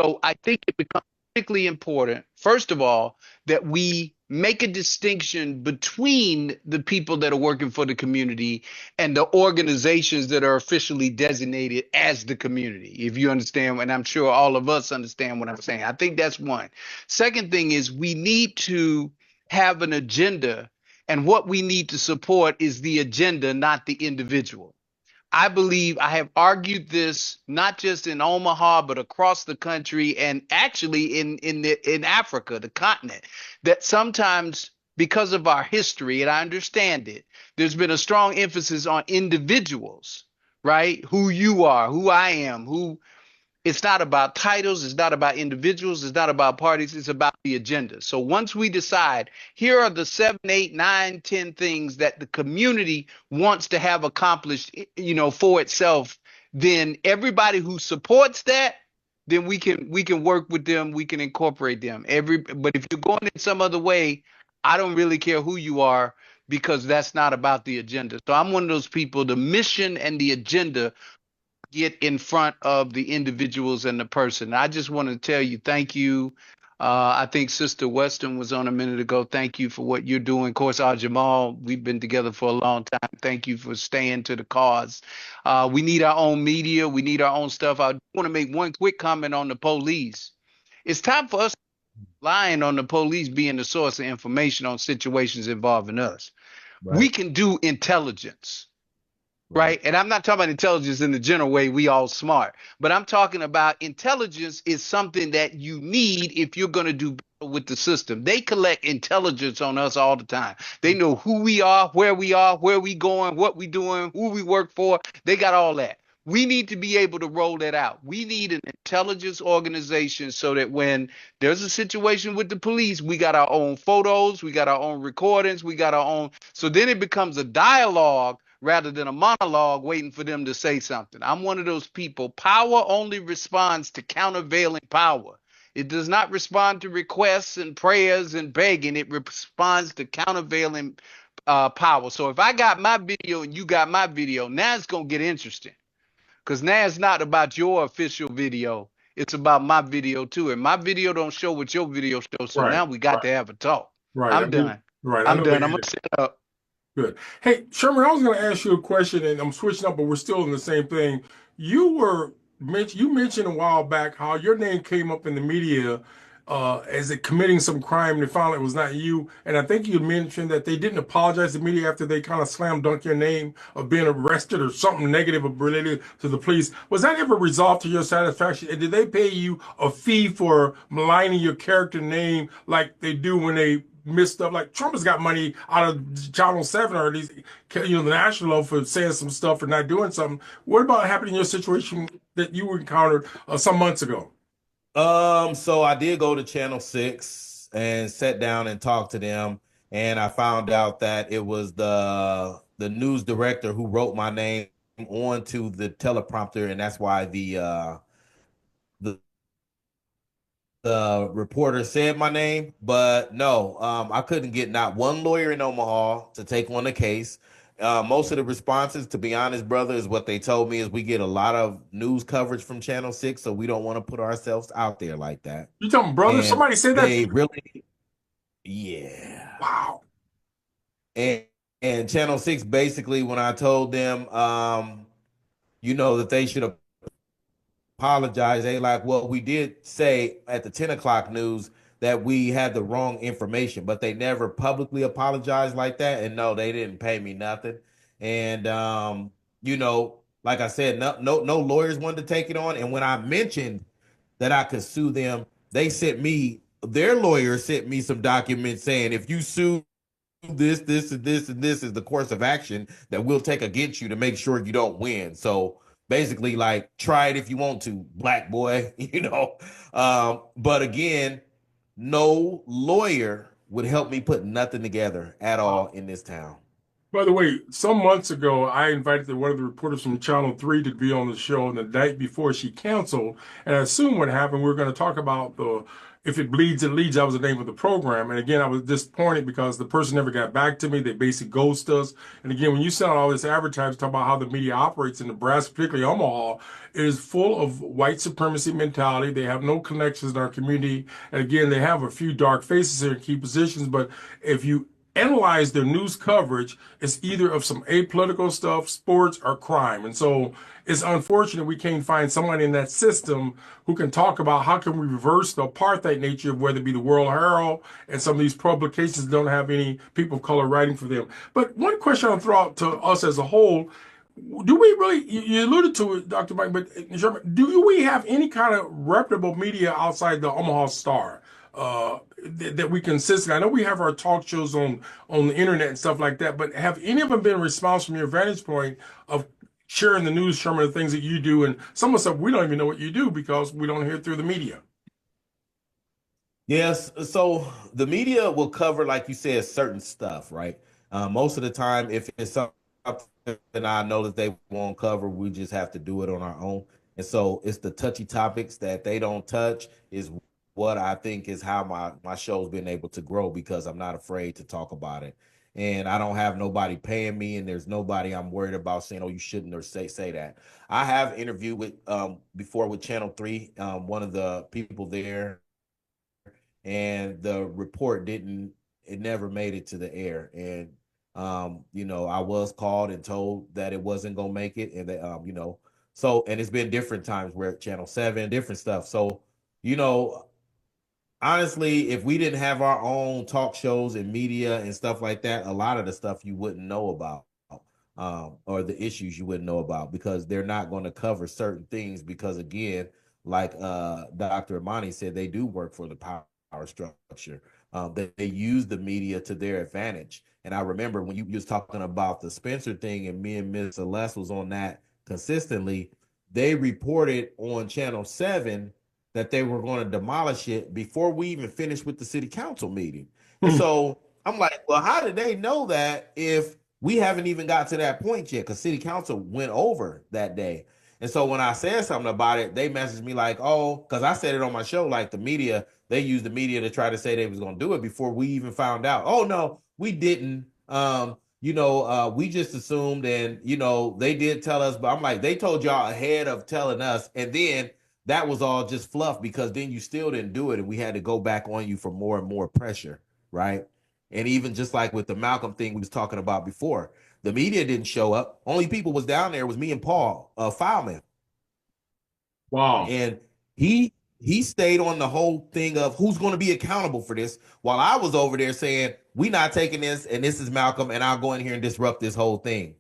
S4: so I think it becomes critically important, first of all, that we make a distinction between the people that are working for the community and the organizations that are officially designated as the community. If you understand, and I'm sure all of us understand what I'm saying. I think that's one. Second thing is we need to have an agenda, and what we need to support is the agenda, not the individual. I believe I have argued this not just in Omaha, but across the country and actually in Africa, the continent, that sometimes because of our history, and I understand it, there's been a strong emphasis on individuals, right? Who you are, who I am, who it's not about titles. It's not about individuals. It's not about parties. It's about the agenda. So once we decide, here are the 7, 8, 9, 10 things that the community wants to have accomplished, for itself, then everybody who supports that, then we can work with them. We can incorporate them. But if you're going in some other way, I don't really care who you are because that's not about the agenda. So I'm one of those people, the mission and the agenda get in front of the individuals and the person. I just want to tell you, thank you. I think Sister Weston was on a minute ago. Thank you for what you're doing. Of course, Jamal, we've been together for a long time. Thank you for staying to the cause. We need our own media. We need our own stuff. I want to make one quick comment on the police. It's time for us relying on the police being the source of information on situations involving us.
S2: Right.
S4: We can do intelligence.
S2: Right.
S4: Right. And I'm not talking about intelligence in the general way, we all smart, but I'm talking about intelligence is something that you need if you're going to do better with the system. They collect intelligence on us all the time. They know who we are, where we going, what we doing, who we work for. They got all that. We need to be able to roll that out. We need an intelligence organization so that when there's a situation with the police, we got our own photos, we got our own recordings, we got our own. So then it becomes a dialogue rather than a monologue waiting for them to say something. I'm one of those people. Power only responds to countervailing power. It does not respond to requests and prayers and begging. It responds to countervailing power. So if I got my video and you got my video, now it's going to get interesting. Because now it's not about your official video. It's about my video too. And my video don't show what your video shows. So
S1: Right.
S4: now we got to have a talk.
S1: Right.
S4: I'm done.
S1: Right.
S4: I'm done. I'm going to set up.
S1: Good. Hey, Sherman, I was going to ask you a question, and I'm switching up, but we're still in the same thing. You mentioned a while back how your name came up in the media as it committing some crime, and they found it was not you. And I think you mentioned that they didn't apologize to the media after they kind of slam dunk your name of being arrested or something negative related to the police. Was that ever resolved to your satisfaction? And did they pay you a fee for maligning your character name like they do when they missed up? Like Trump has got money out of Channel 7 or at least, the national level for saying some stuff or not doing something. What about happening in your situation that you encountered some months ago?
S2: So I did go to Channel 6 and sat down and talked to them, and I found out that it was the news director who wrote my name onto the teleprompter, and that's why the reporter said my name. But no, I couldn't get not one lawyer in Omaha to take on the case. Most of the responses, to be honest, brother, is what they told me is we get a lot of news coverage from Channel 6, so we don't want to put ourselves out there like that.
S1: You talking, brother?
S2: And
S1: Somebody said that to
S2: they
S1: you?
S2: really, yeah.
S1: Wow.
S2: And and Channel 6 basically, when I told them, that they should apologize, they like, well, we did say at the 10 o'clock news that we had the wrong information, but they never publicly apologized like that. And no, they didn't pay me nothing. And like I said, no lawyers wanted to take it on. And when I mentioned that I could sue them, their lawyer sent me some documents saying if you sue this, and this, and this is the course of action that we'll take against you to make sure you don't win. So basically, like, try it if you want to, black boy, But again, no lawyer would help me put nothing together at all in this town.
S1: By the way, some months ago, I invited one of the reporters from Channel 3 to be on the show, and the night before she canceled. And I assume what happened, we were going to talk about the If It Bleeds, It Leads. That was the name of the program. And again, I was disappointed because the person never got back to me. They basically ghost us. And again, when you send out all this advertising, talk about how the media operates in Nebraska, particularly Omaha, it is full of white supremacy mentality. They have no connections in our community. And again, they have a few dark faces here in key positions. But if you analyze their news coverage, it's either of some apolitical stuff, sports, or crime. And so it's unfortunate we can't find somebody in that system who can talk about how can we reverse the apartheid nature of whether it be the World Herald and some of these publications don't have any people of color writing for them. But one question I'll throw out to us as a whole, do we really, you alluded to it, Dr. Mike, but Sherman, do we have any kind of reputable media outside the Omaha Star? That we consistently, I know we have our talk shows on the internet and stuff like that, but have any of them been responsible from your vantage point of sharing the news, Sherman, the things that you do, and some of the stuff we don't even know what you do because we don't hear it through the media?
S2: Yes, so the media will cover, like you said, certain stuff, right? Most of the time, if it's something I know that they won't cover, we just have to do it on our own. And so it's the touchy topics that they don't touch is what I think is how my show's been able to grow, because I'm not afraid to talk about it. And I don't have nobody paying me, and there's nobody I'm worried about saying, oh, you shouldn't, or say that. I have interviewed with before with Channel 3, one of the people there, and the report never made it to the air. And I was called and told that it wasn't gonna make it, and that so, and it's been different times where Channel 7, different stuff. So, honestly, if we didn't have our own talk shows and media and stuff like that, a lot of the stuff you wouldn't know about, or the issues you wouldn't know about, because they're not going to cover certain things. Because again, like Dr. Amani said, they do work for the power structure. They use the media to their advantage. And I remember when you was talking about the Spencer thing, and me and Miss Celeste was on that consistently. They reported on Channel 7 that they were going to demolish it before we even finished with the city council meeting. And so I'm like, well, how did they know that if we haven't even got to that point yet? Because city council went over that day. And so when I said something about it, they messaged me like, oh, because I said it on my show, like the media, they used the media to try to say they was going to do it before we even found out. Oh, no, we didn't. We just assumed, and, they did tell us, but I'm like, they told y'all ahead of telling us. And then that was all just fluff, because then you still didn't do it, and we had to go back on you for more and more pressure, right? And even just like with the Malcolm thing we was talking about before, the media didn't show up. Only people was down there was me and Paul Fileman.
S1: Wow.
S2: And he stayed on the whole thing of who's going to be accountable for this, while I was over there saying, we not taking this, and this is Malcolm, and I'll go in here and disrupt this whole thing,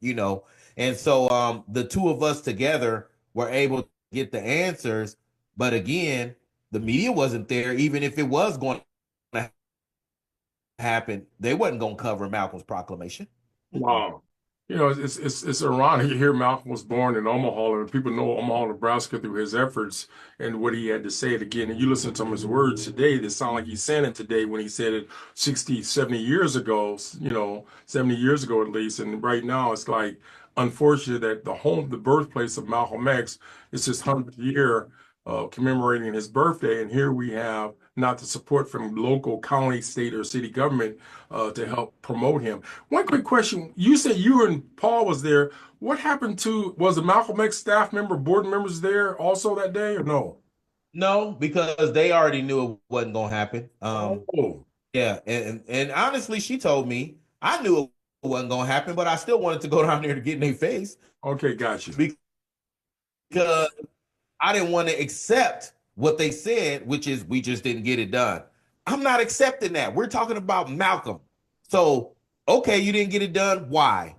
S2: And so the two of us together were able to get the answers. But again, the media wasn't there. Even if it was going to happen, they wasn't going to cover Malcolm's proclamation.
S1: Wow. It's ironic. You hear Malcolm was born in Omaha, and people know Omaha, Nebraska through his efforts and what he had to say it again. And you listen to some of his words today that sound like he's saying it today when he said it 60, 70 years ago, 70 years ago at least. And right now it's like unfortunate that the birthplace of Malcolm X is his 100th year commemorating his birthday. And here we have not the support from local county, state, or city government to help promote him. One quick question. You said you and Paul was there. What happened was the Malcolm X staff member, board members there also that day or no?
S2: No, because they already knew it wasn't gonna happen.
S1: Oh,
S2: Yeah, and honestly, she told me I knew it wasn't gonna happen, but I still wanted to go down there to get in their face
S1: okay, got you.
S2: because I didn't want to accept what they said, which is we just didn't get it done. I'm not accepting that. We're talking about Malcolm. So, okay, you didn't get it done. Why?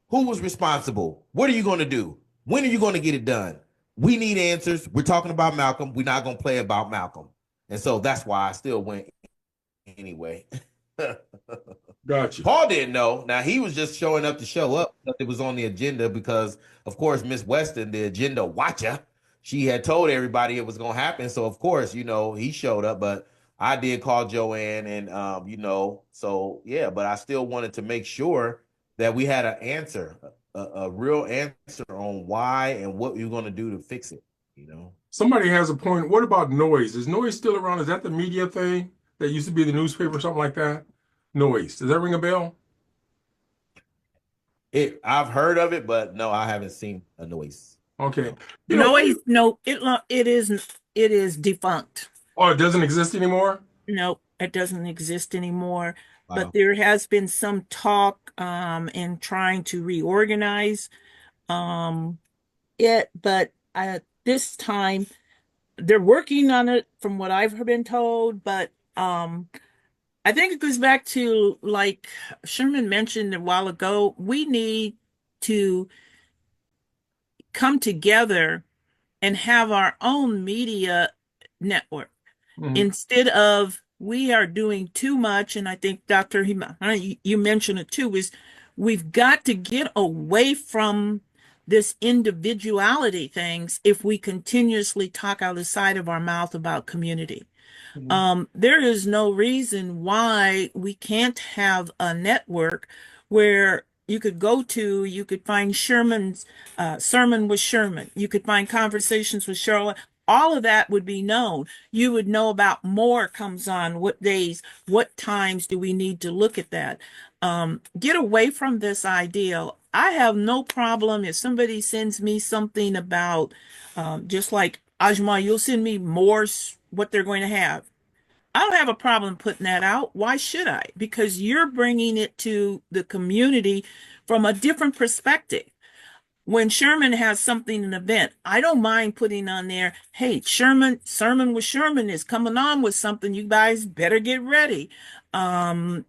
S2: Who was responsible? What are you going to do? When are you going to get it done? We need answers. We're talking about Malcolm. We're not going to play about Malcolm. And so that's why I still went anyway.
S1: Got you.
S2: Paul didn't know. Now he was just showing up to show up. It was on the agenda because, of course, Miss Weston, the agenda watcher, she had told everybody it was going to happen. So of course, he showed up. But I did call Joanne, and so yeah. But I still wanted to make sure that we had an answer, a real answer on why and what you're going to do to fix it.
S1: Somebody has a point. What about noise? Is noise still around? Is that the media thing that used to be the newspaper or something like that? Noise. Does that ring a bell?
S2: I've heard of it, but no, I haven't seen a noise.
S1: Okay.
S3: Noise, no, it is defunct.
S1: Oh, it doesn't exist anymore?
S3: No, it doesn't exist anymore.
S2: Wow.
S3: But there has been some talk in trying to reorganize it, but this time they're working on it from what I've been told, but I think it goes back to, like Sherman mentioned a while ago, we need to come together and have our own media network instead of we are doing too much. And I think Dr. you mentioned it too, is we've got to get away from this individuality things if we continuously talk out the side of our mouth about community. There is no reason why we can't have a network where you could find Sherman's sermon with Sherman. You could find conversations with Charlotte. All of that would be known. You would know about more comes on, what days, what times do we need to look at that. Get away from this ideal. I have no problem if somebody sends me something about, just like Ajma, you'll send me more what they're going to have. I don't have a problem putting that out. Why should I? Because you're bringing it to the community from a different perspective. When Sherman has something, an event, I don't mind putting on there, hey, sermon with Sherman is coming on with something. You guys better get ready. First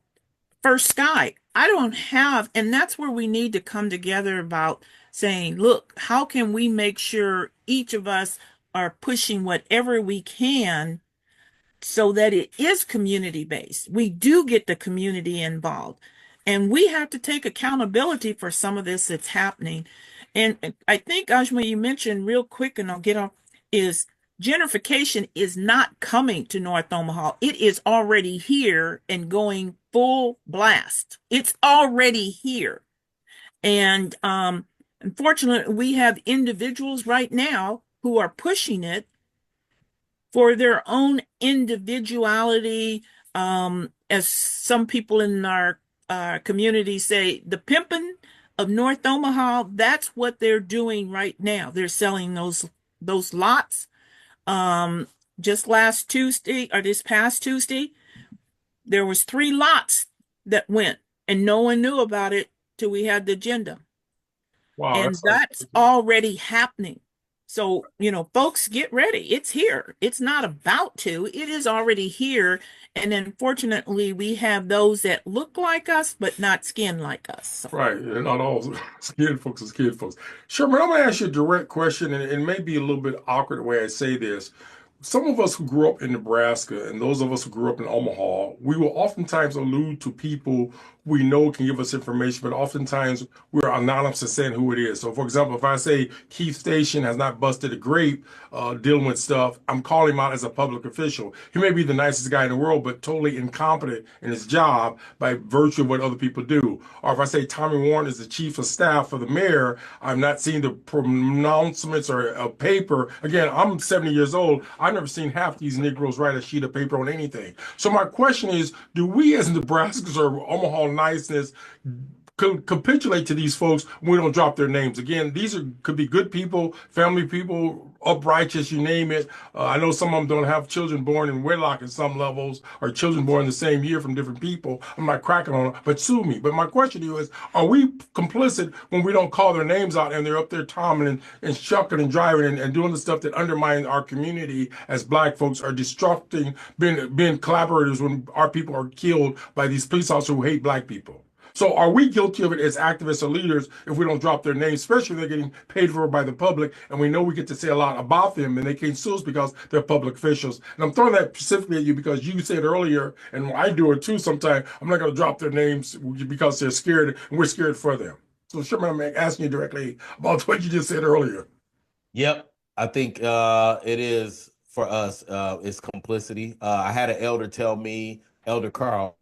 S3: Sky. I don't have, and that's where we need to come together about saying, look, how can we make sure each of us are pushing whatever we can so that it is community based. We do get the community involved. And we have to take accountability for some of this that's happening. And I think, Ajma, you mentioned real quick, and I'll get off, is gentrification is not coming to North Omaha. It is already here and going full blast. It's already here. And unfortunately, we have individuals right now who are pushing it for their own individuality. As some people in our community say, the pimping of North Omaha, that's what they're doing right now. They're selling those lots. Just last Tuesday, or this past Tuesday, there was 3 lots that went, and no one knew about it till we had the agenda.
S1: Wow,
S3: and that's already happening. So, folks, get ready. It's here. It's not about to. It is already here. And unfortunately, we have those that look like us, but not skin like us. So.
S1: Right. And not all skin folks is skin folks. Sherman, I'm going to ask you a direct question, and it may be a little bit awkward the way I say this. Some of us who grew up in Nebraska and those of us who grew up in Omaha, we will oftentimes allude to people we know can give us information, but oftentimes we're anonymous in saying who it is. So, for example, if I say Keith Station has not busted a grape dealing with stuff, I'm calling him out as a public official. He may be the nicest guy in the world, but totally incompetent in his job by virtue of what other people do. Or if I say Tommy Warren is the chief of staff for the mayor, I'm not seeing the pronouncements or a paper. Again, I'm 70 years old. I've never seen half these Negroes write a sheet of paper on anything. So my question is, do we as Nebraskans or Omaha niceness capitulate to these folks when we don't drop their names? Again, could be good people, family people, uprighteous, you name it. I know some of them don't have children born in wedlock at some levels, or children born the same year from different people. I'm not cracking on them, but sue me. But my question to you is, are we complicit when we don't call their names out and they're up there tomming and shucking and driving and doing the stuff that undermines our community as black folks, are destructing, being collaborators when our people are killed by these police officers who hate black people? So are we guilty of it as activists or leaders if we don't drop their names, especially if they're getting paid for by the public and we know we get to say a lot about them and they can't sue us because they're public officials? And I'm throwing that specifically at you because you said earlier, and I do it too sometimes, I'm not going to drop their names because they're scared and we're scared for them. So Sherman, I'm asking you directly about what you just said earlier.
S2: Yep. I think it is for us, it's complicity. I had an elder tell me, Elder Carl,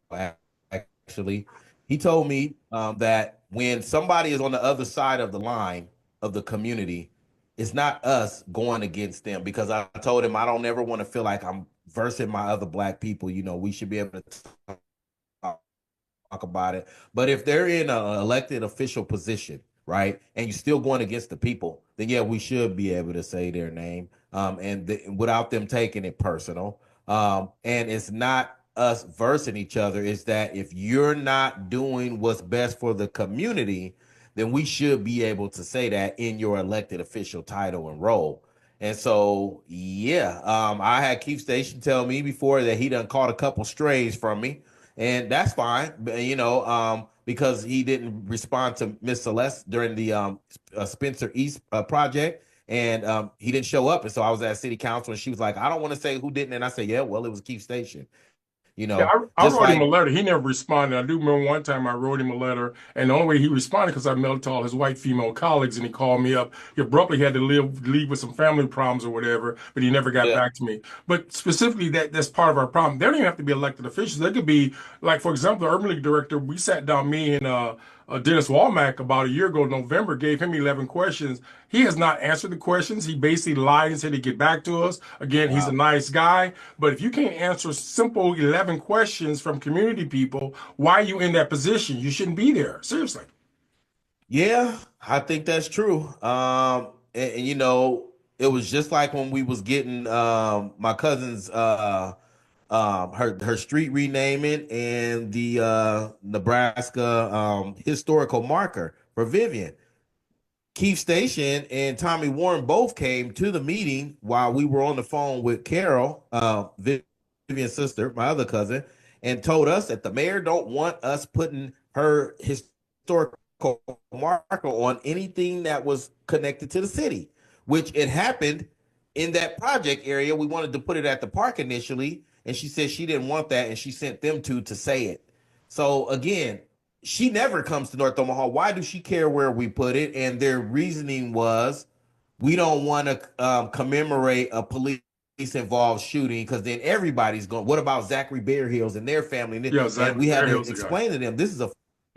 S2: actually, he told me that when somebody is on the other side of the line of the community, it's not us going against them, because I told him I don't ever want to feel like I'm versing my other black people. You know, we should be able to talk about it. But if they're in an elected official position, right, and you're still going against the people, then yeah, we should be able to say their name, without them taking it personal. And it's not us versing each other. Is that if you're not doing what's best for the community, then we should be able to say that in your elected official title and role. And so, yeah, I had Keith Station tell me before that he done caught a couple strays from me, and that's fine, you know, because he didn't respond to Miss Celeste during the Spencer East project, and he didn't show up. And so I was at city council, and she was like, "I don't want to say who didn't," and I said, "Yeah, well, it was Keith Station." You
S1: Yeah,
S2: know,
S1: I
S2: just
S1: wrote him a
S2: like,
S1: letter. He never responded. I do remember one time I wrote him a letter, and the only way he responded because I mailed to all his white female colleagues, and he called me up. He abruptly had to leave with some family problems or whatever, but he never got
S2: yeah,
S1: back to me. But specifically, that's part of our problem. They don't even have to be elected officials. They could be, like, for example, the Urban League director. We sat down, me and Dennis Walmack, about a year ago, November, gave him 11 questions. He has not answered the questions. He basically lied and said he'd get back to us. Again, he's a
S2: wow.
S1: nice guy, but if you can't answer simple 11 questions from community people, why are you in that position? You shouldn't be there. Seriously.
S2: Yeah, I think that's true. And, you know, it was just like when we was getting my cousin's her street renaming and the Nebraska historical marker for Vivian. Keith Station and Tommy Warren both came to the meeting while we were on the phone with Carol, Vivian's sister, my other cousin, and told us that the mayor don't want us putting her historical marker on anything that was connected to the city, which it happened in that project area. We wanted to put it at the park initially, and she said she didn't want that, and she sent them to say it. So again, she never comes to North Omaha. Why does she care where we put it? And their reasoning was, we don't want to commemorate a police involved shooting, because then everybody's going, what about Zachary Bear Hills and their family?
S1: Yeah,
S2: And
S1: Zach
S2: we had to
S1: Bearhill's the guy.
S2: explain to them, this is a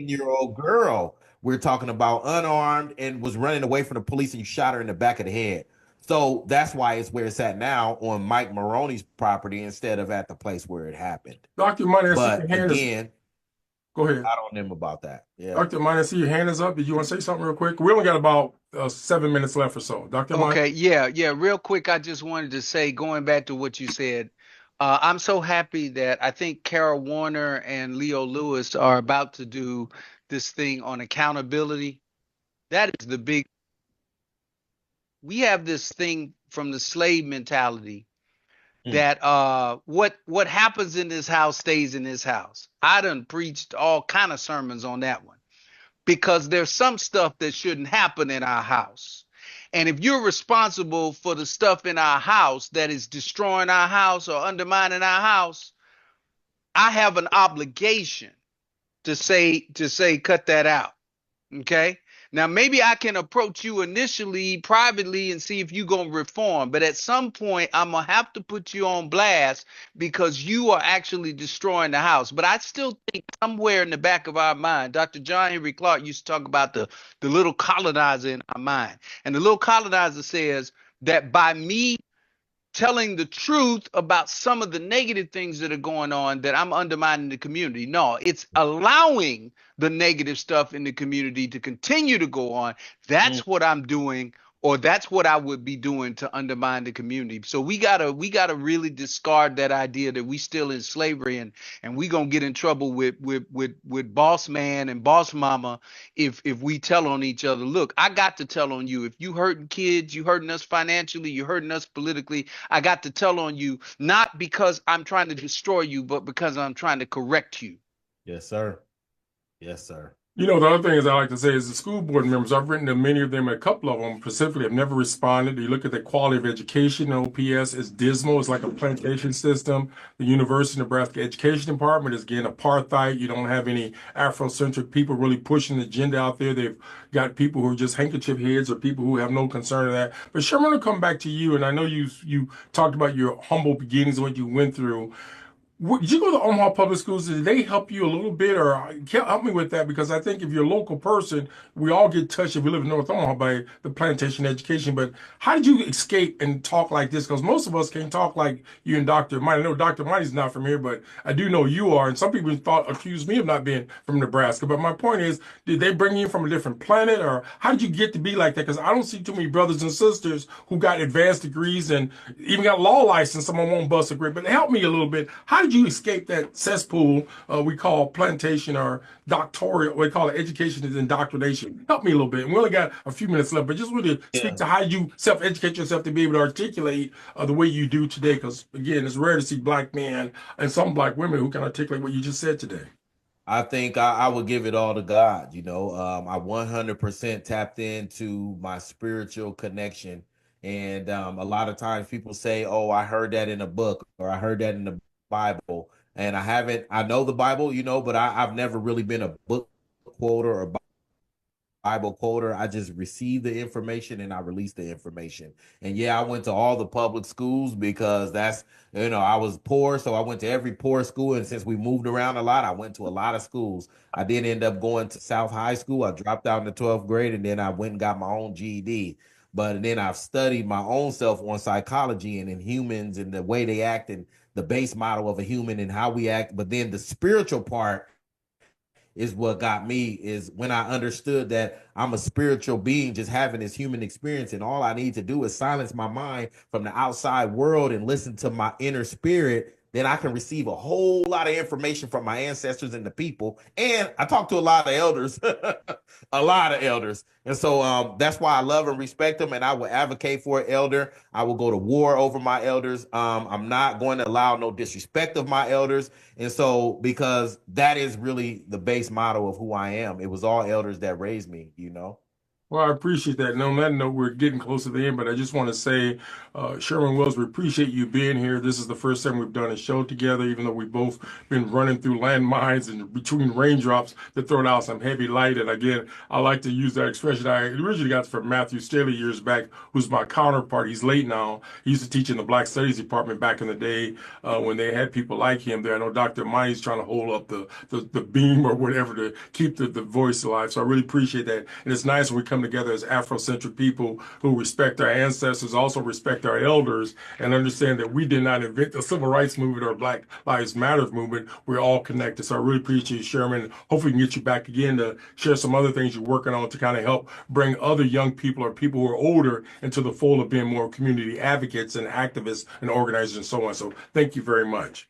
S2: 14-year-old girl we're talking about, unarmed, and was running away from the police, and you shot her in the back of the head. So that's why it's where it's at now, on Mike Maroney's property, instead of at the place where it happened.
S1: Dr. Money, I see your
S2: But
S1: hand is.
S2: again,
S1: Go ahead.
S2: I don't know about that. Yeah.
S1: Dr. Money, I see your hand is up. Did you want to say something real quick? We only got about 7 minutes left or so. Dr. Money?
S4: Okay, yeah. Real quick, I just wanted to say, going back to what you said, I'm so happy that I think Carol Warner and Leo Lewis are about to do this thing on accountability. That is the big. We have this thing from the slave mentality that what happens in this house stays in this house. I done preached all kind of sermons on that one, because there's some stuff that shouldn't happen in our house. And if you're responsible for the stuff in our house that is destroying our house or undermining our house, I have an obligation to say cut that out. Okay. Now maybe I can approach you initially privately and see if you're gonna reform, but at some point I'm gonna have to put you on blast because you are actually destroying the house. But I still think somewhere in the back of our mind, Dr. John Henry Clark used to talk about the little colonizer in our mind. And the little colonizer says that by me telling the truth about some of the negative things that are going on, that I'm undermining the community. No, it's allowing the negative stuff in the community to continue to go on.
S2: Mm.
S4: That's what I'm doing, or that's what I would be doing to undermine the community. So we gotta really discard that idea that we still in slavery, and we gonna get in trouble with boss man and boss mama if we tell on each other. Look, I got to tell on you. If you hurting kids, you hurting us financially, you hurting us politically, I got to tell on you, not because I'm trying to destroy you, but because I'm trying to correct you.
S2: Yes, sir. Yes, sir.
S1: You know, the other thing is I like to say is the school board members, I've written to many of them, a couple of them specifically have never responded. You look at the quality of education, OPS is dismal. It's like a plantation system. The University of Nebraska Education Department is, again, apartheid. You don't have any Afrocentric people really pushing the agenda out there. They've got people who are just handkerchief heads or people who have no concern of that. But Sherman, I'll come back to you, and I know you talked about your humble beginnings, what you went through. Did you go to Omaha Public Schools? Did they help you a little bit, or help me with that? Because I think if you're a local person, we all get touched if we live in North Omaha by the plantation education. But how did you escape and talk like this? Because most of us can't talk like you and Dr. Mighty. I know Dr. Mighty's not from here, but I do know you are. And some people accuse me of not being from Nebraska. But my point is, did they bring you from a different planet, or how did you get to be like that? Because I don't see too many brothers and sisters who got advanced degrees and even got law license. Someone won't bust a grip. But help me a little bit. How did you escape that cesspool we call plantation or doctoral? We call it education is indoctrination. Help me a little bit. And we only got a few minutes left, but just really speak
S2: Yeah.
S1: to how you self-educate yourself to be able to articulate the way you do today. Because again, it's rare to see black men and some black women who can articulate what you just said today.
S2: I think I would give it all to God. I 100% tapped into my spiritual connection. And a lot of times people say, oh, I heard that in a book or I heard that in the Bible. And I haven't, I know the Bible, but I've never really been a book quoter or Bible quoter. I just received the information and I released the information. And yeah, I went to all the public schools because I was poor. So I went to every poor school. And since we moved around a lot, I went to a lot of schools. I did end up going to South High School. I dropped out in the 12th grade and then I went and got my own GED. But then I've studied my own self on psychology and in humans and the way they act and the base model of a human and how we act. But then the spiritual part is what got me, is when I understood that I'm a spiritual being just having this human experience, and all I need to do is silence my mind from the outside world and listen to my inner spirit. Then I can receive a whole lot of information from my ancestors and the people. And I talk to a lot of elders, a lot of elders. And so that's why I love and respect them. And I will advocate for an elder. I will go to war over my elders. I'm not going to allow no disrespect of my elders. And so, because that is really the base model of who I am. It was all elders that raised me.
S1: Well, I appreciate that. And on that note, we're getting close to the end, but I just want to say, Sherman Wells, we appreciate you being here. This is the first time we've done a show together, even though we've both been running through landmines and between raindrops to throw out some heavy light. And again, I like to use that expression. I originally got it from Matthew Staley years back, who's my counterpart. He's late now. He used to teach in the Black Studies Department back in the day when they had people like him there. I know Dr. Mine's trying to hold up the beam or whatever to keep the voice alive. So I really appreciate that. And it's nice when we come together as Afrocentric people who respect our ancestors, also respect our elders, and understand that we did not invent the civil rights movement or Black Lives Matter movement. We're all connected. So I really appreciate you, Sherman. Hopefully we can get you back again to share some other things you're working on to kind of help bring other young people or people who are older into the fold of being more community advocates and activists and organizers and so on. So thank you very much.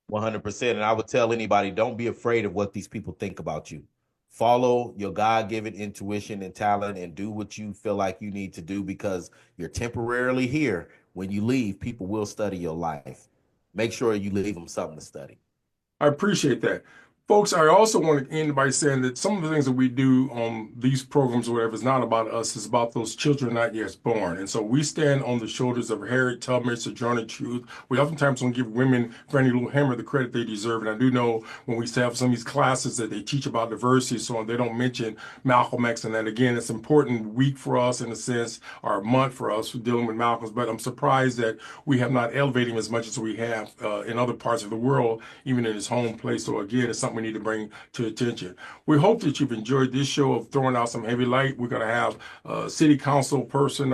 S2: 100%. And I would tell anybody, don't be afraid of what these people think about you. Follow your God-given intuition and talent and do what you feel like you need to do, because you're temporarily here. When you leave, people will study your life. Make sure you leave them something to study.
S1: I appreciate that. Folks, I also want to end by saying that some of the things that we do on these programs or whatever is not about us, it's about those children not yet born. And so we stand on the shoulders of Harriet Tubman, Sojourner Truth. We oftentimes don't give women, Fannie Lou Hamer, the credit they deserve. And I do know when we have some of these classes that they teach about diversity, so on, they don't mention Malcolm X. And that, again, it's an important week for us in a sense, or a month for us for dealing with Malcolm's. But I'm surprised that we have not elevated him as much as we have in other parts of the world, even in his home place. So again, it's something we need to bring to attention. We hope that you've enjoyed this show of throwing out some heavy light. We're going to have City Council person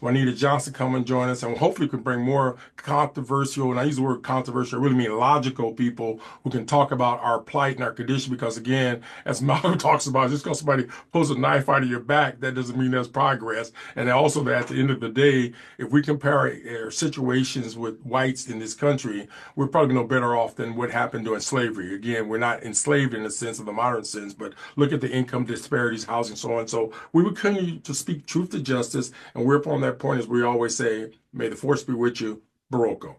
S1: Juanita Johnson come and join us, and hopefully we can bring more controversial, and I use the word controversial, I really mean logical people who can talk about our plight and our condition. Because again, as Malcolm talks about, just because somebody pulls a knife out of your back, that doesn't mean there's progress. And also that at the end of the day, if we compare our situations with whites in this country, we're probably no better off than what happened during slavery. Again, we're not enslaved in the sense of the modern sense, but look at the income disparities, housing, so on. So we will continue to speak truth to justice, and we're upon that point, as we always say, may the force be with you. Barocco.